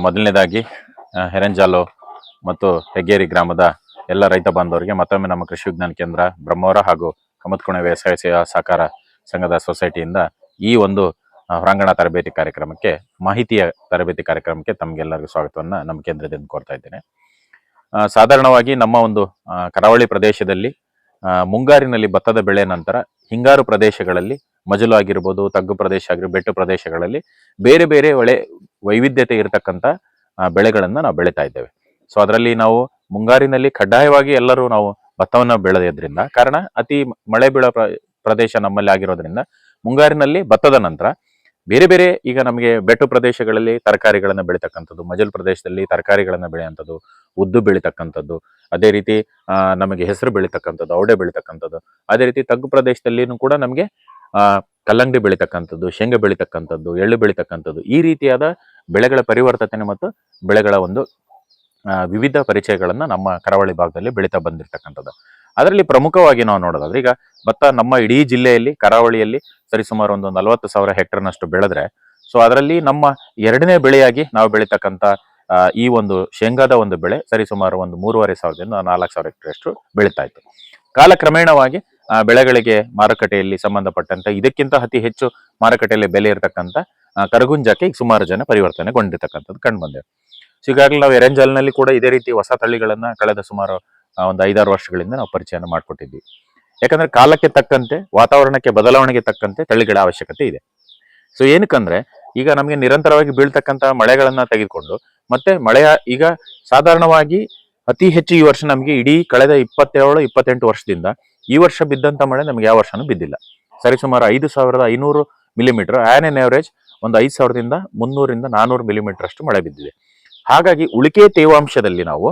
ಮೊದಲನೇದಾಗಿ ಹೆರಂಜಾಲು ಮತ್ತು ಹೆಗ್ಗೇರಿ ಗ್ರಾಮದ ಎಲ್ಲ ರೈತ ಬಾಂಧವರಿಗೆ ಮತ್ತೊಮ್ಮೆ ನಮ್ಮ ಕೃಷಿ ವಿಜ್ಞಾನ ಕೇಂದ್ರ ಬ್ರಹ್ಮವರ ಹಾಗೂ ಕಮತ್ಕೋಣೆ ವ್ಯವಸಾಯ ಸೇವಾ ಸಹಕಾರ ಸಂಘದ ಸೊಸೈಟಿಯಿಂದ ಈ ಒಂದು ಹೊರಾಂಗಣ ತರಬೇತಿ ಕಾರ್ಯಕ್ರಮಕ್ಕೆ, ಮಾಹಿತಿಯ ತರಬೇತಿ ಕಾರ್ಯಕ್ರಮಕ್ಕೆ ತಮಗೆಲ್ಲರಿಗೂ ಸ್ವಾಗತವನ್ನು ನಮ್ಮ ಕೇಂದ್ರದಿಂದ ಕೋರ್ತಾ ಇದ್ದೇನೆ. ಸಾಧಾರಣವಾಗಿ ನಮ್ಮ ಒಂದು ಕರಾವಳಿ ಪ್ರದೇಶದಲ್ಲಿ ಮುಂಗಾರಿನಲ್ಲಿ ಭತ್ತದ ಬೆಳೆ ನಂತರ ಹಿಂಗಾರು ಪ್ರದೇಶಗಳಲ್ಲಿ ಮಜಲು ಆಗಿರ್ಬೋದು, ತಗ್ಗು ಪ್ರದೇಶ ಆಗಿರ್ಬೋದು, ಬೆಟ್ಟು ಪ್ರದೇಶಗಳಲ್ಲಿ ಬೇರೆ ಬೇರೆ ವೈವಿಧ್ಯತೆ ಇರತಕ್ಕಂಥ ಬೆಳೆಗಳನ್ನ ನಾವು ಬೆಳೀತಾ ಇದ್ದೇವೆ. ಸೊ ಅದರಲ್ಲಿ ನಾವು ಮುಂಗಾರಿನಲ್ಲಿ ಕಡ್ಡಾಯವಾಗಿ ಎಲ್ಲರೂ ನಾವು ಭತ್ತವನ್ನು ಬೆಳೆಯೋದ್ರಿಂದ, ಕಾರಣ ಅತಿ ಮಳೆ ಬೀಳೋ ಪ್ರದೇಶ ನಮ್ಮಲ್ಲಿ ಆಗಿರೋದ್ರಿಂದ ಮುಂಗಾರಿನಲ್ಲಿ ಭತ್ತದ ನಂತರ ಬೇರೆ ಬೇರೆ ಈಗ ನಮಗೆ ಬೆಟ್ಟು ಪ್ರದೇಶಗಳಲ್ಲಿ ತರಕಾರಿಗಳನ್ನು ಬೆಳೀತಕ್ಕಂಥದ್ದು, ಮಜಲು ಪ್ರದೇಶದಲ್ಲಿ ತರಕಾರಿಗಳನ್ನು ಬೆಳೆಯುವಂಥದ್ದು, ಉದ್ದು ಬೆಳೀತಕ್ಕಂಥದ್ದು, ಅದೇ ರೀತಿ ನಮಗೆ ಹೆಸರು ಬೆಳೀತಕ್ಕಂಥದ್ದು, ಔಡೆ ಬೆಳೀತಕ್ಕಂಥದ್ದು, ಅದೇ ರೀತಿ ತಗ್ಗು ಪ್ರದೇಶದಲ್ಲಿನೂ ಕೂಡ ನಮಗೆ ಕಲ್ಲಂಗಡಿ ಬೆಳೀತಕ್ಕಂಥದ್ದು, ಶೇಂಗಾ ಬೆಳೀತಕ್ಕಂಥದ್ದು, ಎಳ್ಳು ಬೆಳೀತಕ್ಕಂಥದ್ದು, ಈ ರೀತಿಯಾದ ಬೆಳೆಗಳ ಪರಿವರ್ತನೆ ಮತ್ತು ಬೆಳೆಗಳ ಒಂದು ವಿವಿಧ ಪರಿಚಯಗಳನ್ನ ನಮ್ಮ ಕರಾವಳಿ ಭಾಗದಲ್ಲಿ ಬೆಳೀತಾ ಬಂದಿರತಕ್ಕಂಥದ್ದು. ಅದರಲ್ಲಿ ಪ್ರಮುಖವಾಗಿ ನಾವು ನೋಡೋದಾದ್ರೆ, ಈಗ ಭತ್ತ ನಮ್ಮ ಇಡೀ ಜಿಲ್ಲೆಯಲ್ಲಿ ಕರಾವಳಿಯಲ್ಲಿ ಸರಿಸುಮಾರು ಒಂದು 40,000 ಹೆಕ್ಟರ್ನಷ್ಟು ಬೆಳೆದ್ರೆ, ಸೊ ಅದರಲ್ಲಿ ನಮ್ಮ ಎರಡನೇ ಬೆಳೆಯಾಗಿ ನಾವು ಬೆಳೀತಕ್ಕಂಥ ಈ ಒಂದು ಶೇಂಗಾದ ಒಂದು ಬೆಳೆ ಸರಿಸುಮಾರು ಒಂದು 3,500ದಿಂದ 4,000 ಹೆಕ್ಟರ್ ಅಷ್ಟು ಬೆಳೀತಾ ಇತ್ತು. ಕಾಲಕ್ರಮೇಣವಾಗಿ ಬೆಳೆಗಳಿಗೆ ಮಾರುಕಟ್ಟೆಯಲ್ಲಿ ಸಂಬಂಧಪಟ್ಟಂತೆ ಇದಕ್ಕಿಂತ ಅತಿ ಹೆಚ್ಚು ಮಾರುಕಟ್ಟೆಯಲ್ಲಿ ಬೆಲೆ ಇರತಕ್ಕಂಥ ಕರಗುಂಜಕ್ಕೆ ಈಗ ಸುಮಾರು ಜನ ಪರಿವರ್ತನೆಗೊಂಡಿರ್ತಕ್ಕಂಥದ್ದು ಕಂಡು ಬಂದಿದೆ. ಸೊ ಈಗಾಗಲೇ ನಾವು ಎರೆಂಜಾಲ್ನಲ್ಲಿ ಕೂಡ ಇದೇ ರೀತಿ ಹೊಸ ತಳಿಗಳನ್ನ ಕಳೆದ ಸುಮಾರು ಒಂದು 5-6 ವರ್ಷಗಳಿಂದ ನಾವು ಪರಿಚಯನ ಮಾಡ್ಕೊಟ್ಟಿದ್ವಿ. ಯಾಕಂದ್ರೆ ಕಾಲಕ್ಕೆ ತಕ್ಕಂತೆ, ವಾತಾವರಣಕ್ಕೆ ಬದಲಾವಣೆಗೆ ತಕ್ಕಂತೆ ತಳಿಗಳ ಅವಶ್ಯಕತೆ ಇದೆ. ಸೊ ಏನಕ್ಕಂದ್ರೆ ಈಗ ನಮಗೆ ನಿರಂತರವಾಗಿ ಬೀಳ್ತಕ್ಕಂಥ ಮಳೆಗಳನ್ನ ತೆಗೆದುಕೊಂಡು ಮತ್ತೆ ಮಳೆಯ ಈಗ ಸಾಧಾರಣವಾಗಿ ಅತಿ ಹೆಚ್ಚು ಈ ವರ್ಷ ನಮಗೆ ಇಡೀ ಕಳೆದ 27-28 ವರ್ಷದಿಂದ ಈ ವರ್ಷ ಬಿದ್ದಂತ ಮಳೆ ನಮ್ಗೆ ಯಾವ ವರ್ಷನೂ ಬಿದ್ದಿಲ್ಲ. ಸರಿಸುಮಾರು 5,500 ಮಿಲಿಮೀಟರ್, ಆನ್ ಎನ್ ಆವರೇಜ್ ಒಂದು 5,000ದಿಂದ 300ರಿಂದ 400 ಮಿಲಿಮೀಟರ್ ಅಷ್ಟು ಮಳೆ ಬಿದ್ದಿದೆ. ಹಾಗಾಗಿ ಉಳಿಕೆ ತೇವಾಂಶದಲ್ಲಿ ನಾವು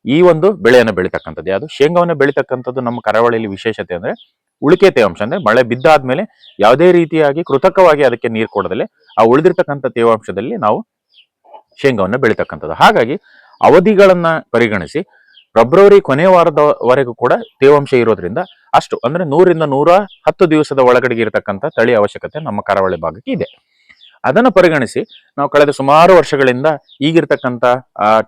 ಈ ಒಂದು ಬೆಳೆಯನ್ನು ಬೆಳೀತಕ್ಕಂಥದ್ದು, ಯಾವುದು ಶೇಂಗಾವನ್ನು ಬೆಳೀತಕ್ಕಂಥದ್ದು ನಮ್ಮ ಕರಾವಳಿಯಲ್ಲಿ ವಿಶೇಷತೆ ಅಂದ್ರೆ ಉಳಿಕೆ ತೇವಾಂಶ. ಅಂದ್ರೆ ಮಳೆ ಬಿದ್ದಾದ್ಮೇಲೆ ಯಾವುದೇ ರೀತಿಯಾಗಿ ಕೃತಕವಾಗಿ ಅದಕ್ಕೆ ನೀರು ಕೊಡದಲೆ ಆ ಉಳಿದಿರ್ತಕ್ಕಂಥ ತೇವಾಂಶದಲ್ಲಿ ನಾವು ಶೇಂಗಾವನ್ನು ಬೆಳೀತಕ್ಕಂಥದ್ದು. ಹಾಗಾಗಿ ಅವಧಿಗಳನ್ನ ಪರಿಗಣಿಸಿ ಫೆಬ್ರವರಿ ಕೊನೆಯ ವಾರದವರೆಗೂ ಕೂಡ ತೇವಾಂಶ ಇರೋದ್ರಿಂದ ಅಷ್ಟು ಅಂದ್ರೆ 100ರಿಂದ 110 ದಿವಸದ ಒಳಗಡೆಗೆ ಇರತಕ್ಕಂಥ ತಳಿ ಅವಶ್ಯಕತೆ ನಮ್ಮ ಕರಾವಳಿ ಭಾಗಕ್ಕೆ ಇದೆ. ಅದನ್ನು ಪರಿಗಣಿಸಿ ನಾವು ಕಳೆದ ಸುಮಾರು ವರ್ಷಗಳಿಂದ ಈಗಿರ್ತಕ್ಕಂಥ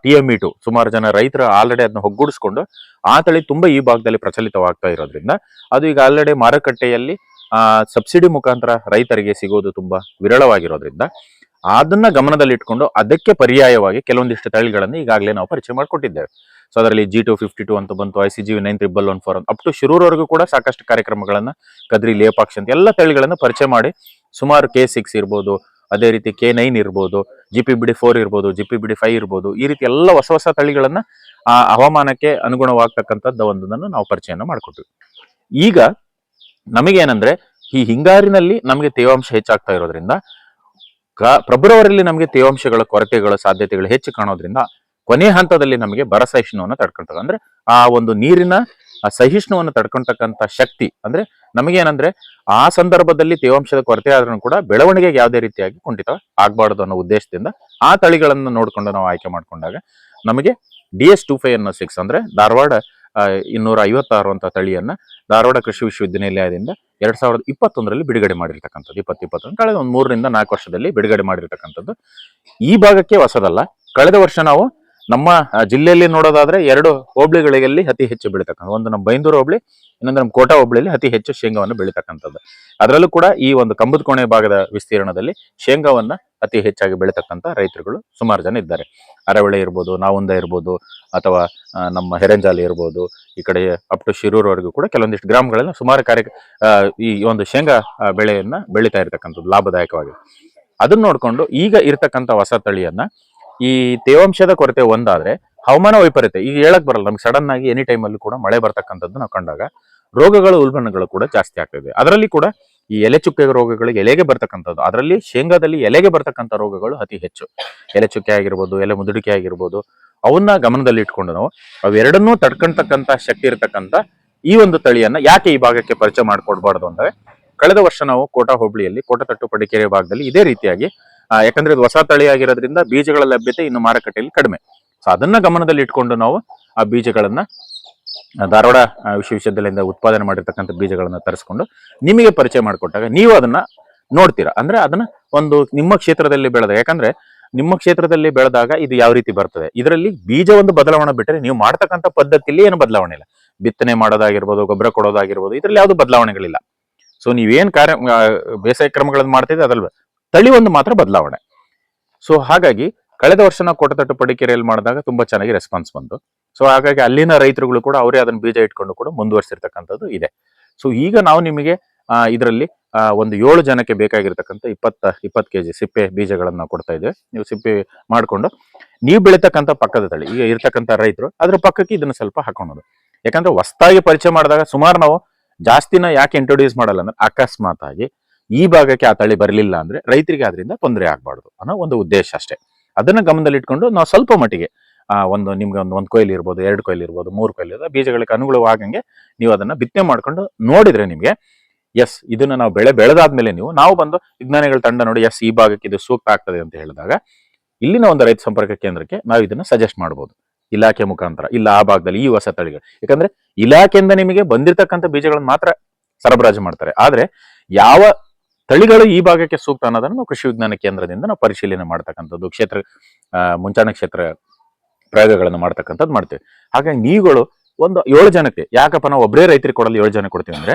TME2 ಸುಮಾರು ಜನ ರೈತರು ಆಲ್ರೆಡಿ ಅದನ್ನ ಒಗ್ಗೂಡಿಸ್ಕೊಂಡು ಆ ತಳಿ ತುಂಬಾ ಈ ಭಾಗದಲ್ಲಿ ಪ್ರಚಲಿತವಾಗ್ತಾ ಇರೋದ್ರಿಂದ ಅದು ಈಗ ಆಲ್ರೆಡಿ ಮಾರುಕಟ್ಟೆಯಲ್ಲಿ ಸಬ್ಸಿಡಿ ಮುಖಾಂತರ ರೈತರಿಗೆ ಸಿಗೋದು ತುಂಬಾ ವಿರಳವಾಗಿರೋದ್ರಿಂದ ಅದನ್ನ ಗಮನದಲ್ಲಿಟ್ಕೊಂಡು ಅದಕ್ಕೆ ಪರ್ಯಾಯವಾಗಿ ಕೆಲವೊಂದಿಷ್ಟು ತಳಿಗಳನ್ನು ಈಗಾಗಲೇ ನಾವು ಪರಿಚಯ ಮಾಡಿಕೊಟ್ಟಿದ್ದೇವೆ. ಸೊ ಅದರಲ್ಲಿ G252 ಅಂತ ಬಂತು, ICG 91114 ಅಪ್ ಟು ಶಿರೂರ್ವರೆಗೂ ಕೂಡ ಸಾಕಷ್ಟು ಕಾರ್ಯಕ್ರಮಗಳನ್ನ, ಕದ್ರಿ, ಲೇಪಾಕ್ಷಿ ಅಂತ ಎಲ್ಲ ತಳಿಗಳನ್ನ ಪರಿಚಯ ಮಾಡಿ ಸುಮಾರು K6 ಇರ್ಬೋದು, ಅದೇ ರೀತಿ K9 ಇರ್ಬೋದು, GPBD4 ಇರ್ಬೋದು, GPBD5 ಇರ್ಬೋದು, ಈ ರೀತಿ ಎಲ್ಲ ಹೊಸ ಹೊಸ ತಳಿಗಳನ್ನ ಆ ಹವಾಮಾನಕ್ಕೆ ಅನುಗುಣವಾಗ್ತಕ್ಕಂಥದ್ದು ಒಂದನ್ನು ನಾವು ಪರಿಚಯನ ಮಾಡಿಕೊಟ್ವಿ. ಈಗ ನಮಗೇನಂದ್ರೆ ಈ ಹಿಂಗಾರಿನಲ್ಲಿ ನಮಗೆ ತೇವಾಂಶ ಹೆಚ್ಚಾಗ್ತಾ ಇರೋದ್ರಿಂದ ಫೆಬ್ರವರಿಯಲ್ಲಿ ನಮಗೆ ತೇವಾಂಶಗಳ ಕೊರತೆಗಳ ಸಾಧ್ಯತೆಗಳು ಹೆಚ್ಚು ಕಾಣೋದ್ರಿಂದ ಕೊನೆ ಹಂತದಲ್ಲಿ ನಮಗೆ ಬರ ಸಹಿಷ್ಣುವನ್ನು ತಡ್ಕೊಳ್ತಾರೆ. ಅಂದ್ರೆ ಆ ಒಂದು ನೀರಿನ ಸಹಿಷ್ಣುವನ್ನು ತಡ್ಕೊಳ್ತಕ್ಕಂಥ ಶಕ್ತಿ ಅಂದ್ರೆ ನಮಗೇನಂದ್ರೆ ಆ ಸಂದರ್ಭದಲ್ಲಿ ತೇವಾಂಶದ ಕೊರತೆ ಆದ್ರೂ ಕೂಡ ಬೆಳವಣಿಗೆಗೆ ಯಾವುದೇ ರೀತಿಯಾಗಿ ಕುಂಠಿತ ಆಗ್ಬಾರ್ದು ಅನ್ನೋ ಉದ್ದೇಶದಿಂದ ಆ ತಳಿಗಳನ್ನು ನೋಡ್ಕೊಂಡು ನಾವು ಆಯ್ಕೆ ಮಾಡ್ಕೊಂಡಾಗ ನಮಗೆ DS2506 ಅಂದ್ರೆ ಧಾರವಾಡ 256 ಅಂತ ತಳಿಯನ್ನ ಧಾರವಾಡ ಕೃಷಿ ವಿಶ್ವವಿದ್ಯಾನಿಲಯದಿಂದ 2021ರಲ್ಲಿ ಬಿಡುಗಡೆ ಮಾಡಿರ್ತಕ್ಕಂಥದ್ದು. 2021 ಕಳೆದ ಒಂದು 3ರಿಂದ 4 ವರ್ಷದಲ್ಲಿ ಬಿಡುಗಡೆ ಮಾಡಿರ್ತಕ್ಕಂಥದ್ದು. ಈ ಭಾಗಕ್ಕೆ ಹೊಸದಲ್ಲ. ಕಳೆದ ವರ್ಷ ನಾವು ನಮ್ಮ ಜಿಲ್ಲೆಯಲ್ಲಿ ನೋಡೋದಾದ್ರೆ 2 ಹೋಬಳಿಗಳಲ್ಲಿ ಅತಿ ಹೆಚ್ಚು ಬೆಳೀತಕ್ಕಂಥ, ಒಂದು ನಮ್ಮ ಬೈಂದೂರು ಹೋಬಳಿ, ಇನ್ನೊಂದು ನಮ್ಮ ಕೋಟಾ ಹೋಬಳಿಯಲ್ಲಿ ಅತಿ ಹೆಚ್ಚು ಶೇಂಗಾವನ್ನು ಬೆಳೀತಕ್ಕಂಥದ್ದು. ಅದರಲ್ಲೂ ಕೂಡ ಈ ಒಂದು ಕಂಬದಕೋಣೆ ಭಾಗದ ವಿಸ್ತೀರ್ಣದಲ್ಲಿ ಶೇಂಗಾವನ್ನ ಅತಿ ಹೆಚ್ಚಾಗಿ ಬೆಳೀತಕ್ಕಂಥ ರೈತರುಗಳು ಸುಮಾರು ಜನ ಇದ್ದಾರೆ. ಅರವಳೆ ಇರ್ಬೋದು, ನಾವುಂದ ಇರ್ಬೋದು, ಅಥವಾ ನಮ್ಮ ಹೆರಂಜಾಲಿ ಇರ್ಬೋದು, ಈ ಕಡೆ ಅಪ್ ಟು ಶಿರೂರ್ವರೆಗೂ ಕೂಡ ಕೆಲವೊಂದಿಷ್ಟು ಗ್ರಾಮಗಳಲ್ಲಿ ಸುಮಾರು ಈ ಒಂದು ಶೇಂಗಾ ಬೆಳೆಯನ್ನ ಬೆಳೀತಾ ಇರತಕ್ಕಂಥದ್ದು ಲಾಭದಾಯಕವಾಗಿ. ಅದನ್ನ ನೋಡ್ಕೊಂಡು ಈಗ ಇರ್ತಕ್ಕಂಥ ಹೊಸ ತಳಿಯನ್ನ ಈ ತೇವಾಂಶದ ಕೊರತೆ ಒಂದಾದ್ರೆ ಹವಾಮಾನ ವೈಪರೀತ್ಯ ಈಗ ಹೇಳಕ್ ಬರಲ್ಲ, ನಮ್ಗೆ ಸಡನ್ ಆಗಿ ಎನಿ ಟೈಮ್ ಅಲ್ಲಿ ಕೂಡ ಮಳೆ ಬರ್ತಕ್ಕಂಥದ್ದು ನಾವು ಕಂಡಾಗ ರೋಗಗಳು ಉಲ್ಬಣಗಳು ಕೂಡ ಜಾಸ್ತಿ ಆಗ್ತದೆ. ಅದರಲ್ಲಿ ಕೂಡ ಈ ಎಲೆ ಚುಕ್ಕೆ ರೋಗಗಳಿಗೆ ಎಲೆಗೆ ಬರ್ತಕ್ಕಂಥದ್ದು, ಅದರಲ್ಲಿ ಶೇಂಗಾದಲ್ಲಿ ಎಲೆಗೆ ಬರ್ತಕ್ಕಂಥ ರೋಗಗಳು ಅತಿ ಹೆಚ್ಚು. ಎಲೆ ಚುಕ್ಕೆ ಆಗಿರ್ಬೋದು, ಎಲೆ ಮುದುಡಿಕೆ ಆಗಿರ್ಬೋದು, ಅವನ್ನ ಗಮನದಲ್ಲಿ ಇಟ್ಕೊಂಡು ನಾವು ಅವೆರಡನ್ನೂ ತಡ್ಕೊಳ್ತಕ್ಕಂಥ ಶಕ್ತಿ ಇರತಕ್ಕಂಥ ಈ ಒಂದು ತಳಿಯನ್ನ ಯಾಕೆ ಈ ಭಾಗಕ್ಕೆ ಪರಿಚಯ ಮಾಡ್ಕೊಡ್ಬಾರ್ದು ಅಂದ್ರೆ, ಕಳೆದ ವರ್ಷ ನಾವು ಕೋಟಾ ಹೋಬಳಿಯಲ್ಲಿ ಕೋಟತಟ್ಟು ಪಡಿಕೆರೆ ಭಾಗದಲ್ಲಿ ಇದೇ ರೀತಿಯಾಗಿ ಯಾಕಂದ್ರೆ ಇದು ಹೊಸ ತಳಿ ಆಗಿರೋದ್ರಿಂದ ಬೀಜಗಳ ಲಭ್ಯತೆ ಇನ್ನು ಮಾರುಕಟ್ಟೆಯಲ್ಲಿ ಕಡಿಮೆ. ಸೊ ಅದನ್ನ ಗಮನದಲ್ಲಿ ಇಟ್ಕೊಂಡು ನಾವು ಆ ಬೀಜಗಳನ್ನ ಧಾರವಾಡ ವಿಶ್ವವಿದ್ಯಾಲಯದಿಂದ ಉತ್ಪಾದನೆ ಮಾಡಿರ್ತಕ್ಕಂಥ ಬೀಜಗಳನ್ನ ತರಿಸ್ಕೊಂಡು ನಿಮಗೆ ಪರಿಚಯ ಮಾಡಿಕೊಟ್ಟಾಗ ನೀವು ಅದನ್ನ ನೋಡ್ತೀರಾ. ಅಂದ್ರೆ ಅದನ್ನ ಒಂದು ನಿಮ್ಮ ಕ್ಷೇತ್ರದಲ್ಲಿ ಬೆಳೆದ, ಯಾಕಂದ್ರೆ ನಿಮ್ಮ ಕ್ಷೇತ್ರದಲ್ಲಿ ಬೆಳೆದಾಗ ಇದು ಯಾವ ರೀತಿ ಬರ್ತದೆ. ಇದರಲ್ಲಿ ಬೀಜ ಒಂದು ಬದಲಾವಣೆ ಬಿಟ್ಟರೆ ನೀವು ಮಾಡ್ತಕ್ಕಂಥ ಪದ್ಧತಿಯಲ್ಲಿ ಏನು ಬದಲಾವಣೆ ಇಲ್ಲ. ಬಿತ್ತನೆ ಮಾಡೋದಾಗಿರ್ಬೋದು, ಗೊಬ್ಬರ ಕೊಡೋದಾಗಿರ್ಬೋದು, ಇದ್ರಲ್ಲಿ ಯಾವುದು ಬದಲಾವಣೆಗಳಿಲ್ಲ. ಸೊ ನೀವೇನ್ ಬೇಸಾಯ ಕ್ರಮಗಳನ್ನು ಮಾಡ್ತಿದ್ರೆ ಅದ್ರಲ್ಲಿ ತಳಿ ಒಂದು ಮಾತ್ರ ಬದಲಾವಣೆ. ಸೊ ಹಾಗಾಗಿ ಕಳೆದ ವರ್ಷ ನಾವು ಕೋಟತಟ್ಟು ಪಡಿಕೆರೆಯಲ್ಲಿ ಮಾಡಿದಾಗ ತುಂಬಾ ಚೆನ್ನಾಗಿ ರೆಸ್ಪಾನ್ಸ್ ಬಂತು. ಸೊ ಹಾಗಾಗಿ ಅಲ್ಲಿನ ರೈತರುಗಳು ಕೂಡ ಅವರೇ ಅದನ್ನ ಬೀಜ ಇಟ್ಕೊಂಡು ಕೂಡ ಮುಂದುವರಿಸಿರ್ತಕ್ಕಂಥದ್ದು ಇದೆ. ಸೊ ಈಗ ನಾವು ನಿಮಗೆ ಇದರಲ್ಲಿ ಒಂದು 7 ಜನಕ್ಕೆ ಬೇಕಾಗಿರ್ತಕ್ಕಂಥ 20 ಕೆಜಿ ಸಿಪ್ಪೆ ಬೀಜಗಳನ್ನ ಕೊಡ್ತಾ ಇದ್ದೇವೆ. ನೀವು ಸಿಪ್ಪೆ ಮಾಡಿಕೊಂಡು ನೀವು ಬೆಳೀತಕ್ಕಂಥ ಪಕ್ಕದ ತಳಿ ಈಗ ಇರ್ತಕ್ಕಂಥ ರೈತರು ಅದ್ರ ಪಕ್ಕಕ್ಕೆ ಇದನ್ನ ಸ್ವಲ್ಪ ಹಾಕೊಳ್ಳೋದು. ಯಾಕಂದ್ರೆ ಹೊಸದಾಗಿ ಪರಿಚಯ ಮಾಡಿದಾಗ ಸುಮಾರು ನಾವು ಜಾಸ್ತಿನ ಯಾಕೆ ಇಂಟ್ರೊಡ್ಯೂಸ್ ಮಾಡಲ್ಲ ಅಂದ್ರೆ ಅಕಸ್ಮಾತ್ ಆಗಿ ಈ ಭಾಗಕ್ಕೆ ಆ ತಳಿ ಬರಲಿಲ್ಲ ಅಂದ್ರೆ ರೈತರಿಗೆ ಅದರಿಂದ ತೊಂದರೆ ಆಗ್ಬಾರ್ದು ಅನ್ನೋ ಒಂದು ಉದ್ದೇಶ ಅಷ್ಟೇ. ಅದನ್ನ ಗಮನದಲ್ಲಿ ಇಟ್ಕೊಂಡು ನಾವು ಸ್ವಲ್ಪ ಮಟ್ಟಿಗೆ ನಿಮ್ಗೆ ಒಂದು ಕೊಯ್ಲು ಇರ್ಬೋದು, 2 ಕೊಯ್ಲು ಇರ್ಬೋದು, 3 ಕೊಯ್ಲು ಇರ್ಬೋದು, ಬೀಜಗಳಿಗೆ ಅನುಗುಣವಾಗಂಗೆ ನೀವು ಅದನ್ನ ಬಿತ್ತನೆ ಮಾಡ್ಕೊಂಡು ನೋಡಿದ್ರೆ ನಿಮ್ಗೆ ಎಸ್ ಇದನ್ನ ನಾವು ಬೆಳೆದಾದ್ಮೇಲೆ ನಾವು ಬಂದು ವಿಜ್ಞಾನಿಗಳ ತಂಡ ನೋಡಿ ಎಸ್ ಈ ಭಾಗಕ್ಕೆ ಇದು ಸೂಕ್ತ ಆಗ್ತದೆ ಅಂತ ಹೇಳಿದಾಗ ಇಲ್ಲಿನ ಒಂದು ರೈತ ಸಂಪರ್ಕ ಕೇಂದ್ರಕ್ಕೆ ನಾವು ಇದನ್ನ ಸಜೆಸ್ಟ್ ಮಾಡಬಹುದು ಇಲಾಖೆ ಮುಖಾಂತರ. ಇಲ್ಲ ಆ ಭಾಗದಲ್ಲಿ ಈ ಹೊಸ ತಳಿಗಳು, ಯಾಕಂದ್ರೆ ಇಲಾಖೆಯಿಂದ ನಿಮಗೆ ಬಂದಿರತಕ್ಕಂಥ ಬೀಜಗಳನ್ನು ಮಾತ್ರ ಸರಬರಾಜು ಮಾಡ್ತಾರೆ. ಆದ್ರೆ ಯಾವ ತಳಿಗಳು ಈ ಭಾಗಕ್ಕೆ ಸೂಕ್ತ ಅನ್ನೋದನ್ನು ನಾವು ಕೃಷಿ ವಿಜ್ಞಾನ ಕೇಂದ್ರದಿಂದ ನಾವು ಪರಿಶೀಲನೆ ಮಾಡ್ತಕ್ಕಂಥದ್ದು, ಮುಂಚಾಣ ಕ್ಷೇತ್ರ ಪ್ರಯೋಗಗಳನ್ನು ಮಾಡ್ತಕ್ಕಂಥದ್ದು ಮಾಡ್ತೇವೆ. ಹಾಗಾಗಿ ನೀವುಗಳು ಒಂದು 7 ಜನಕ್ಕೆ, ಯಾಕಪ್ಪ ನಾವು ಒಬ್ಬರೇ ರೈತರಿಗೆ ಕೊಡಲು 7 ಜನ ಕೊಡ್ತೀವಿ ಅಂದ್ರೆ